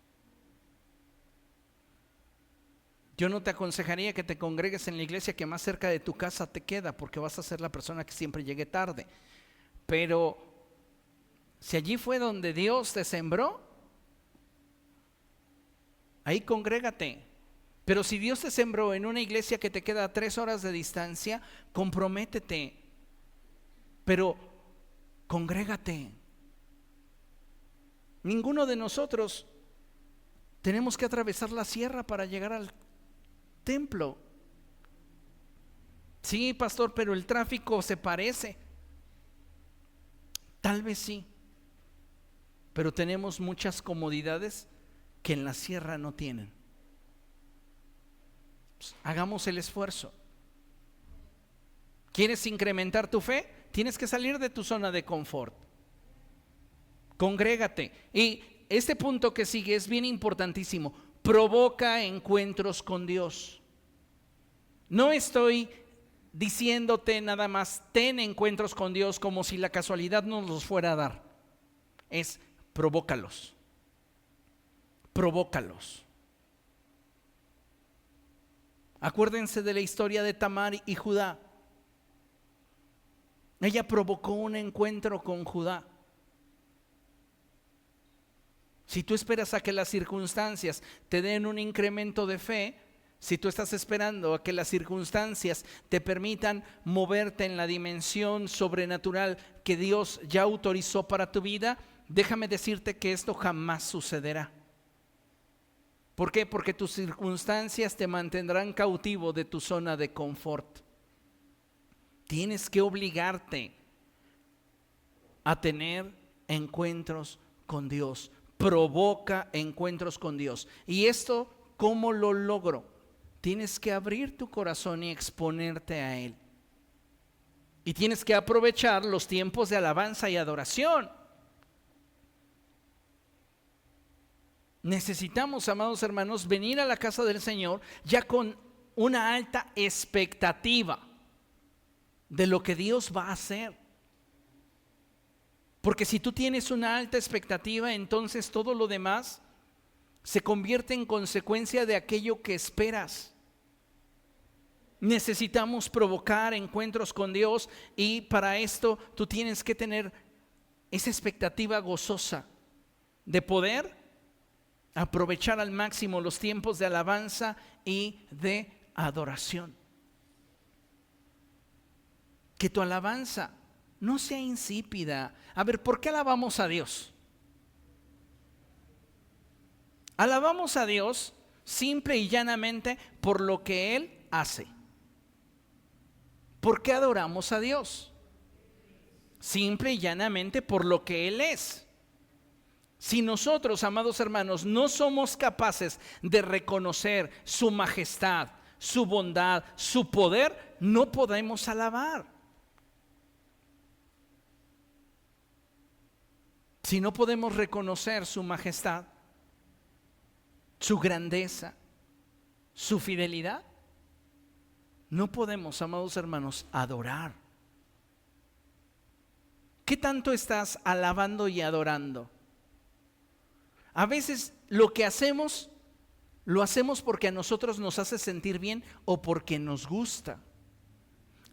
Yo no te aconsejaría que te congregues en la iglesia que más cerca de tu casa te queda, porque vas a ser la persona que siempre llegue tarde. Pero si allí fue donde Dios te sembró, ahí congrégate. Pero si Dios te sembró en una iglesia que te queda a 3 horas de distancia, comprométete. Pero congrégate. Ninguno de nosotros tenemos que atravesar la sierra para llegar al templo. Sí, pastor, pero el tráfico se parece. Tal vez sí, pero tenemos muchas comodidades que en la sierra no tienen. Pues, hagamos el esfuerzo. ¿Quieres incrementar tu fe? Tienes que salir de tu zona de confort. Congrégate. Y este punto que sigue es bien importantísimo. Provoca encuentros con Dios. No estoy diciéndote nada más, ten encuentros con Dios como si la casualidad nos los fuera a dar. Es provócalos. Provócalos. Acuérdense de la historia de Tamar y Judá. Ella provocó un encuentro con Judá. Si tú esperas a que las circunstancias te den un incremento de fe, si tú estás esperando a que las circunstancias te permitan moverte en la dimensión sobrenatural que Dios ya autorizó para tu vida, déjame decirte que esto jamás sucederá. ¿Por qué? Porque tus circunstancias te mantendrán cautivo de tu zona de confort. Tienes que obligarte a tener encuentros con Dios. Provoca encuentros con Dios. ¿Y esto cómo lo logro? Tienes que abrir tu corazón y exponerte a Él. Y tienes que aprovechar los tiempos de alabanza y adoración. Necesitamos, amados hermanos, venir a la casa del Señor ya con una alta expectativa de lo que Dios va a hacer. Porque si tú tienes una alta expectativa, entonces todo lo demás se convierte en consecuencia de aquello que esperas. Necesitamos provocar encuentros con Dios y para esto tú tienes que tener esa expectativa gozosa de poder aprovechar al máximo los tiempos de alabanza y de adoración. Que tu alabanza no sea insípida. A ver, ¿por qué alabamos a Dios? Alabamos a Dios simple y llanamente por lo que Él hace. ¿Por qué adoramos a Dios? Simple y llanamente por lo que Él es. Si nosotros, amados hermanos, no somos capaces de reconocer su majestad, su bondad, su poder, no podemos alabar. Si no podemos reconocer su majestad, su grandeza, su fidelidad, no podemos, amados hermanos, adorar. ¿Qué tanto estás alabando y adorando? A veces lo que hacemos, lo hacemos porque a nosotros nos hace sentir bien o porque nos gusta.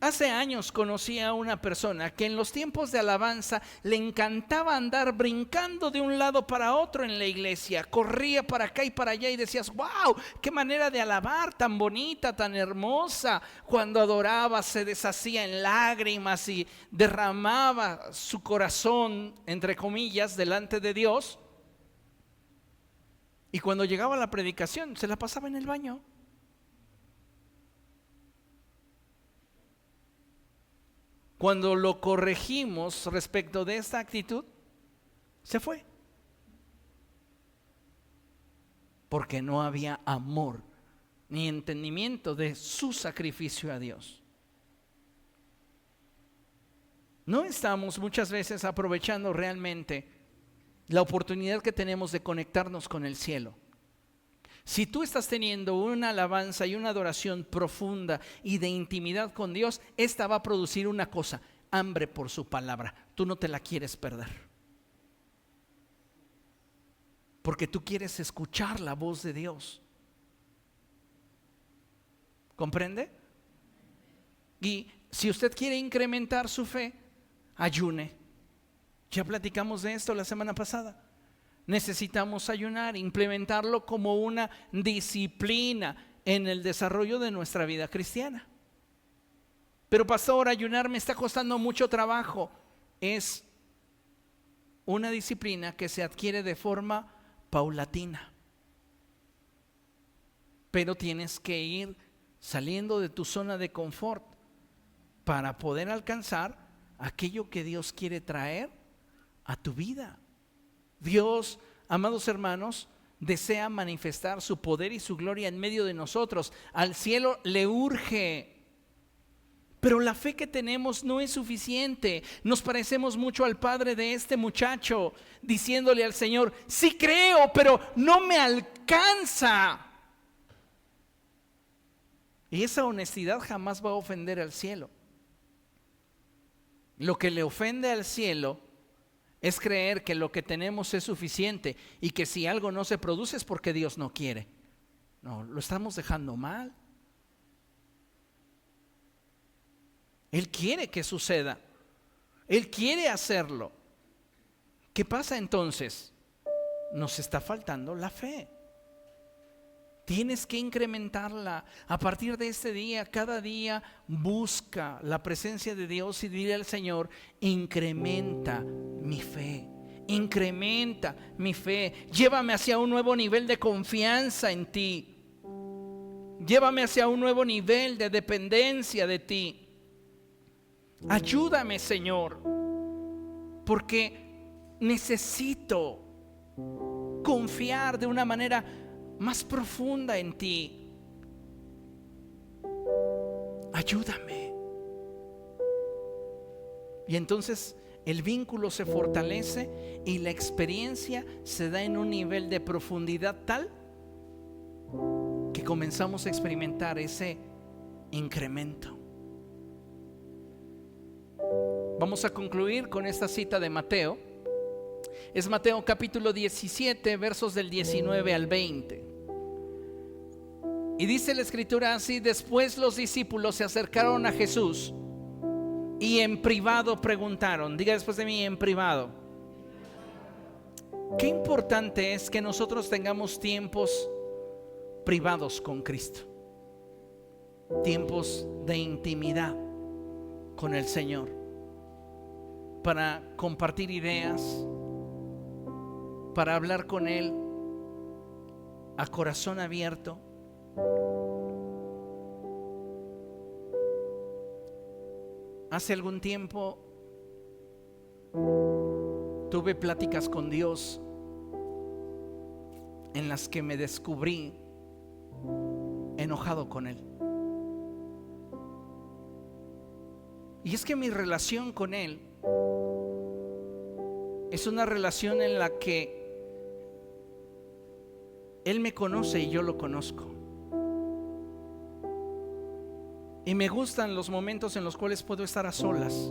Hace años conocí a una persona que en los tiempos de alabanza le encantaba andar brincando de un lado para otro en la iglesia. Corría para acá y para allá y decías, wow, qué manera de alabar tan bonita, tan hermosa. Cuando adoraba se deshacía en lágrimas y derramaba su corazón, entre comillas, delante de Dios. Y cuando llegaba a la predicación se la pasaba en el baño. Cuando lo corregimos respecto de esta actitud, se fue. Porque no había amor ni entendimiento de su sacrificio a Dios. No estamos muchas veces aprovechando realmente la oportunidad que tenemos de conectarnos con el cielo. Si tú estás teniendo una alabanza y una adoración profunda y de intimidad con Dios, esta va a producir una cosa: hambre por su palabra. Tú no te la quieres perder, porque tú quieres escuchar la voz de Dios. ¿Comprende? Y si usted quiere incrementar su fe, ayune. Ya platicamos de esto la semana pasada. Necesitamos ayunar, implementarlo como una disciplina en el desarrollo de nuestra vida cristiana. Pero pastor, ayunar me está costando mucho trabajo. Es una disciplina que se adquiere de forma paulatina. Pero tienes que ir saliendo de tu zona de confort para poder alcanzar aquello que Dios quiere traer a tu vida. Dios, amados hermanos, desea manifestar su poder y su gloria en medio de nosotros. Al cielo le urge, pero la fe que tenemos no es suficiente. Nos parecemos mucho al padre de este muchacho, diciéndole al Señor, sí creo, pero no me alcanza. Y esa honestidad jamás va a ofender al cielo. Lo que le ofende al cielo es creer que lo que tenemos es suficiente y que si algo no se produce es porque Dios no quiere. No, lo estamos dejando mal. Él quiere que suceda. Él quiere hacerlo. ¿Qué pasa entonces? Nos está faltando la fe. Tienes que incrementarla. A partir de este día, cada día busca la presencia de Dios y dile al Señor, incrementa mi fe, incrementa mi fe. Llévame hacia un nuevo nivel de confianza en ti. Llévame hacia un nuevo nivel de dependencia de ti. Ayúdame, Señor, porque necesito confiar de una manera más profunda en ti. Ayúdame. Y entonces el vínculo se fortalece y la experiencia se da en un nivel de profundidad tal que comenzamos a experimentar ese incremento. Vamos a concluir con esta cita de Mateo. Es Mateo capítulo 17, versos del 19 al 20. Y dice la escritura así: después los discípulos se acercaron a Jesús y en privado preguntaron. Diga después de mí: en privado. Qué importante es que nosotros tengamos tiempos privados con Cristo, tiempos de intimidad con el Señor, para compartir ideas, para hablar con Él, a corazón abierto. Hace algún tiempo tuve pláticas con Dios en las que me descubrí enojado con Él. Y es que mi relación con Él es una relación en la que Él me conoce y yo lo conozco. Y me gustan los momentos en los cuales puedo estar a solas,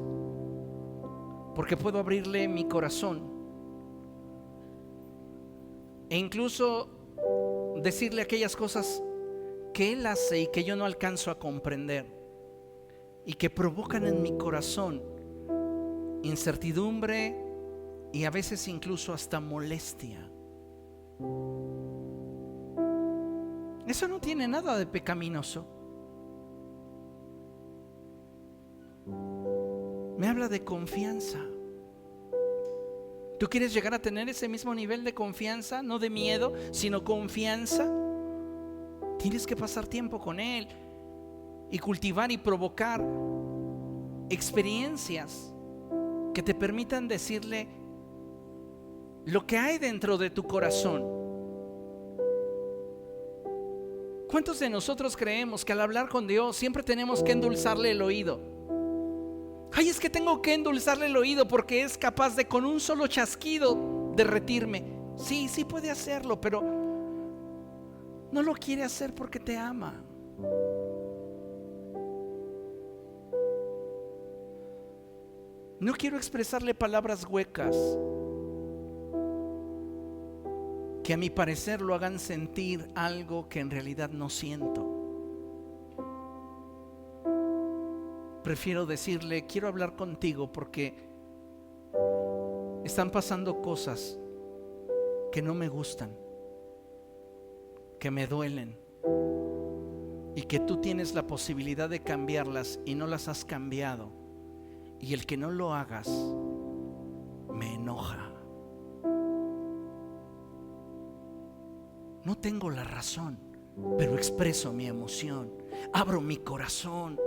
porque puedo abrirle mi corazón e incluso decirle aquellas cosas que Él hace y que yo no alcanzo a comprender, y que provocan en mi corazón incertidumbre y a veces incluso hasta molestia. Eso no tiene nada de pecaminoso. Me habla de confianza. ¿Tú quieres llegar a tener ese mismo nivel de confianza? No de miedo, sino confianza. Tienes que pasar tiempo con Él y cultivar y provocar experiencias que te permitan decirle lo que hay dentro de tu corazón. ¿Cuántos de nosotros creemos que al hablar con Dios siempre tenemos que endulzarle el oído? Ay, es que tengo que endulzarle el oído porque es capaz de con un solo chasquido derretirme. Sí, sí puede hacerlo, pero no lo quiere hacer porque te ama. No quiero expresarle palabras huecas que a mi parecer lo hagan sentir algo que en realidad no siento. Prefiero decirle: quiero hablar contigo porque están pasando cosas que no me gustan, que me duelen, y que tú tienes la posibilidad de cambiarlas y no las has cambiado, y el que no lo hagas me enoja. No tengo la razón, pero expreso mi emoción, abro mi corazón.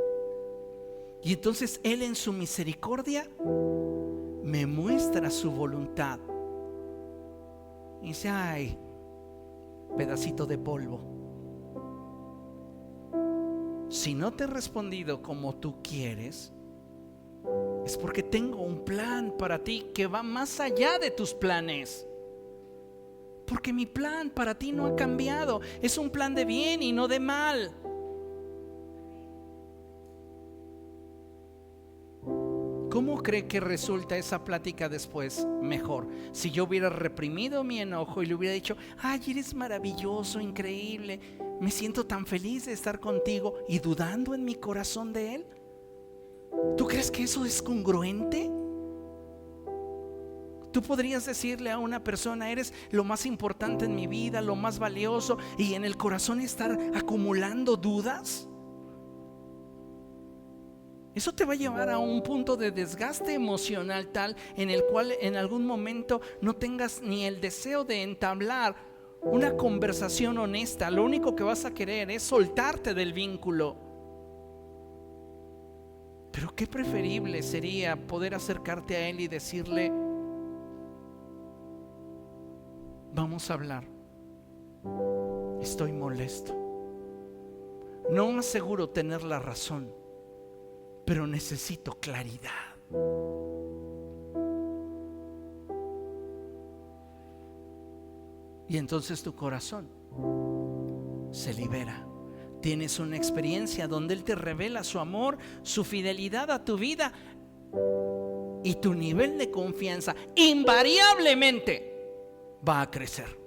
Y entonces Él en su misericordia me muestra su voluntad. Y dice: ay, pedacito de polvo, si no te he respondido como tú quieres, es porque tengo un plan para ti que va más allá de tus planes. Porque mi plan para ti no ha cambiado. Es un plan de bien y no de mal. ¿Cómo cree que resulta esa plática después mejor? Si yo hubiera reprimido mi enojo y le hubiera dicho: ay, eres maravilloso, increíble, me siento tan feliz de estar contigo, y dudando en mi corazón de Él. ¿Tú crees que eso es congruente? Tú podrías decirle a una persona: eres lo más importante en mi vida, lo más valioso, y en el corazón estar acumulando dudas. Eso te va a llevar a un punto de desgaste emocional tal en el cual en algún momento no tengas ni el deseo de entablar una conversación honesta. Lo único que vas a querer es soltarte del vínculo. Pero qué preferible sería poder acercarte a Él y decirle: vamos a hablar, estoy molesto, no aseguro tener la razón, pero necesito claridad. Y entonces tu corazón se libera. Tienes una experiencia donde Él te revela su amor, su fidelidad a tu vida, y tu nivel de confianza invariablemente va a crecer.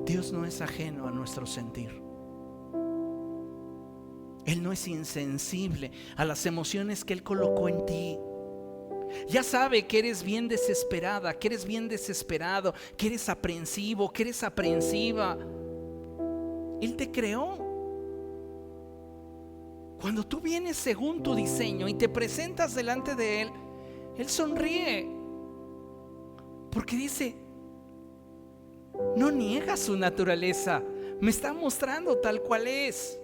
Dios no es ajeno a nuestro sentir. Él no es insensible a las emociones que Él colocó en ti. Ya sabe que eres bien desesperada, que eres bien desesperado, que eres aprensivo, que eres aprensiva. Él te creó. Cuando tú vienes según tu diseño y te presentas delante de Él, Él sonríe, porque dice: no niega su naturaleza, me está mostrando tal cual es.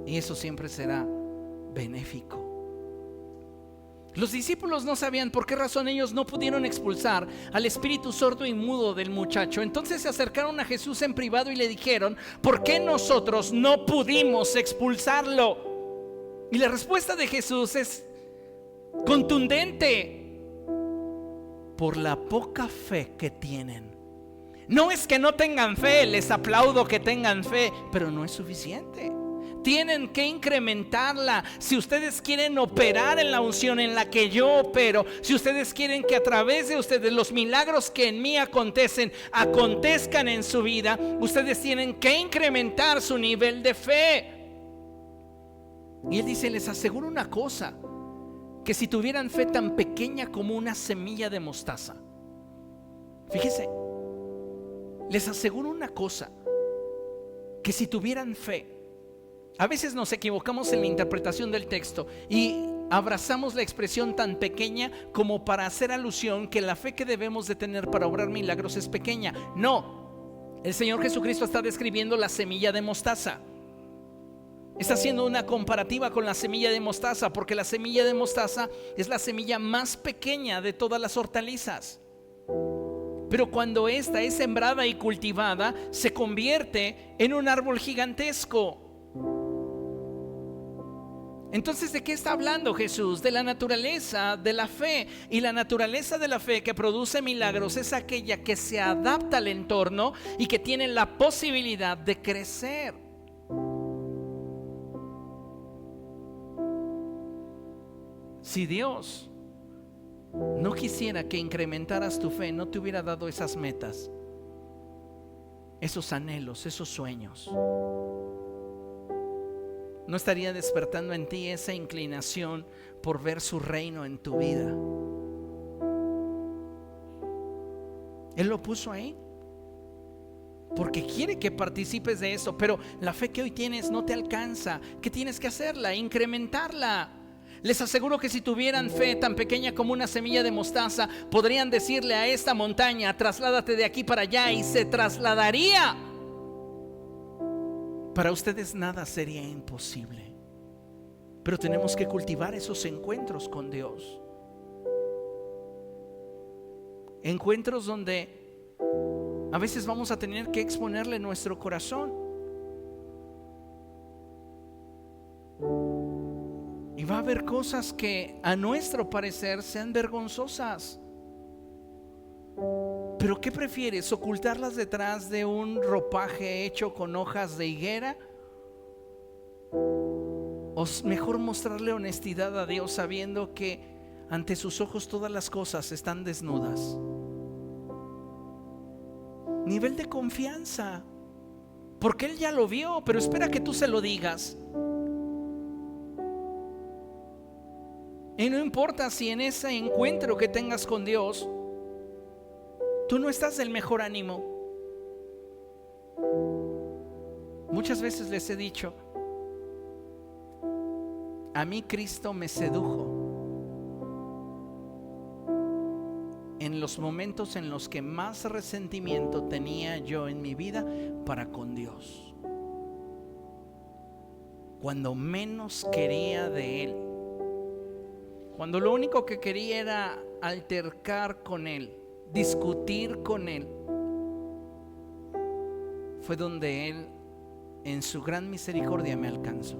Y eso siempre será benéfico. Los discípulos no sabían por qué razón ellos no pudieron expulsar al espíritu sordo y mudo del muchacho. Entonces se acercaron a Jesús en privado y le dijeron: ¿por qué nosotros no pudimos expulsarlo? Y la respuesta de Jesús es contundente: por la poca fe que tienen. No es que no tengan fe, les aplaudo que tengan fe, pero no es suficiente. Tienen que incrementarla. Si ustedes quieren operar en la unción en la que yo opero, si ustedes quieren que a través de ustedes los milagros que en mí acontezcan en su vida, ustedes tienen que incrementar su nivel de fe. Y Él dice: les aseguro una cosa, que si tuvieran fe tan pequeña como una semilla de mostaza. Fíjese, les aseguro una cosa, que si tuvieran fe. A veces nos equivocamos en la interpretación del texto y abrazamos la expresión tan pequeña como para hacer alusión que la fe que debemos de tener para obrar milagros es pequeña. No, el Señor Jesucristo está describiendo la semilla de mostaza. Está haciendo una comparativa con la semilla de mostaza, porque la semilla de mostaza es la semilla más pequeña de todas las hortalizas. Pero cuando esta es sembrada y cultivada, se convierte en un árbol gigantesco. Entonces, ¿de qué está hablando Jesús? De la naturaleza de la fe. Y la naturaleza de la fe que produce milagros es aquella que se adapta al entorno y que tiene la posibilidad de crecer. Si Dios no quisiera que incrementaras tu fe, no te hubiera dado esas metas, esos anhelos, esos sueños. No estaría despertando en ti esa inclinación por ver su reino en tu vida. Él lo puso ahí porque quiere que participes de eso. Pero la fe que hoy tienes no te alcanza. ¿Qué tienes que hacerla? Incrementarla. Les aseguro que si tuvieran fe tan pequeña como una semilla de mostaza, podrían decirle a esta montaña: trasládate de aquí para allá, y se trasladaría. Para ustedes nada sería imposible, pero tenemos que cultivar esos encuentros con Dios. Encuentros donde a veces vamos a tener que exponerle nuestro corazón. Y va a haber cosas que a nuestro parecer sean vergonzosas. ¿Pero qué prefieres? ¿Ocultarlas detrás de un ropaje hecho con hojas de higuera? ¿O mejor mostrarle honestidad a Dios sabiendo que ante sus ojos todas las cosas están desnudas? Nivel de confianza, porque Él ya lo vio, pero espera que tú se lo digas. Y no importa si en ese encuentro que tengas con Dios tú no estás del mejor ánimo. Muchas veces les he dicho: a mí Cristo me sedujo en los momentos en los que más resentimiento tenía yo en mi vida para con Dios, cuando menos quería de Él, cuando lo único que quería era altercar con Él, discutir con Él. Fue donde Él, en su gran misericordia, me alcanzó.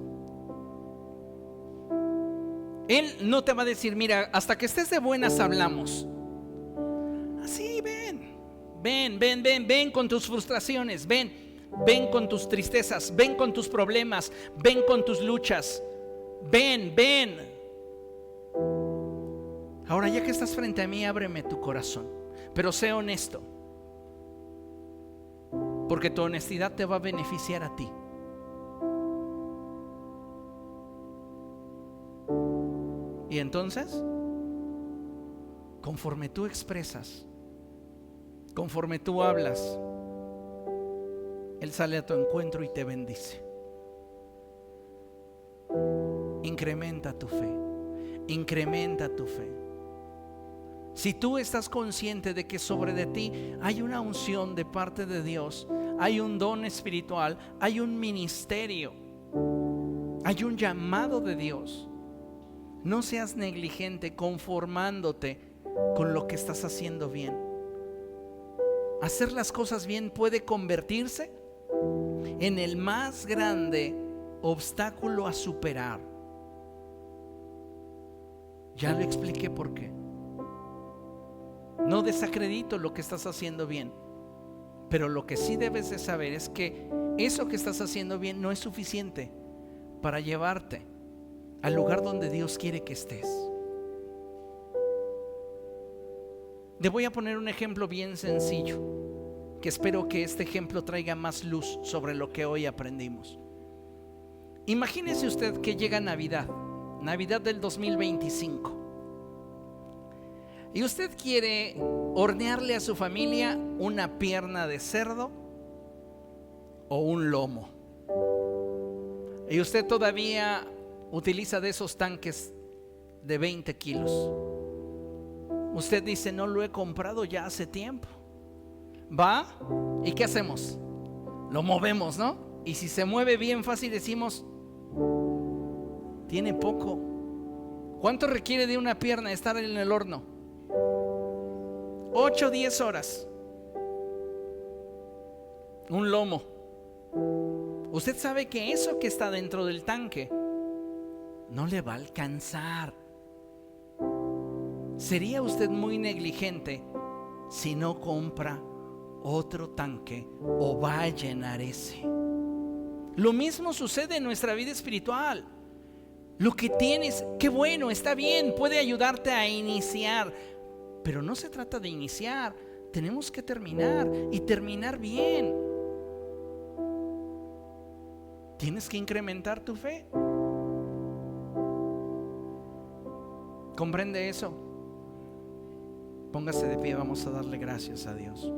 Él no te va a decir: mira, hasta que estés de buenas hablamos. Así, ven con tus frustraciones, ven con tus tristezas, ven con tus problemas, ven con tus luchas, ven. Ahora, ya que estás frente a mí, ábreme tu corazón, pero sé honesto, porque tu honestidad te va a beneficiar a ti. Y entonces, conforme tú expresas, conforme tú hablas, Él sale a tu encuentro y te bendice. Incrementa tu fe. Incrementa tu fe. Si tú estás consciente de que sobre de ti hay una unción de parte de Dios, hay un don espiritual, hay un ministerio, hay un llamado de Dios, no seas negligente conformándote con lo que estás haciendo bien. Hacer las cosas bien puede convertirse en el más grande obstáculo a superar. Ya lo expliqué por qué. No desacredito lo que estás haciendo bien, pero lo que sí debes de saber es que eso que estás haciendo bien no es suficiente para llevarte al lugar donde Dios quiere que estés. Te voy a poner un ejemplo bien sencillo, que espero que este ejemplo traiga más luz sobre lo que hoy aprendimos. Imagínese usted que llega Navidad del 2025, y usted quiere hornearle a su familia una pierna de cerdo o un lomo, y usted todavía utiliza de esos tanques de 20 kilos. Usted dice: no lo he comprado ya hace tiempo. Va, ¿y qué hacemos? Lo movemos, ¿no? Y si se mueve bien fácil decimos: tiene poco. ¿Cuánto requiere de una pierna estar en el horno? 8 o 10 horas. Un lomo. Usted sabe que eso que está dentro del tanque no le va a alcanzar. Sería usted muy negligente si no compra otro tanque o va a llenar ese. Lo mismo sucede en nuestra vida espiritual. Lo que tienes, qué bueno, está bien, puede ayudarte a iniciar, pero no se trata de iniciar, tenemos que terminar y terminar bien. Tienes que incrementar tu fe. ¿Comprende eso? Póngase de pie, vamos a darle gracias a Dios.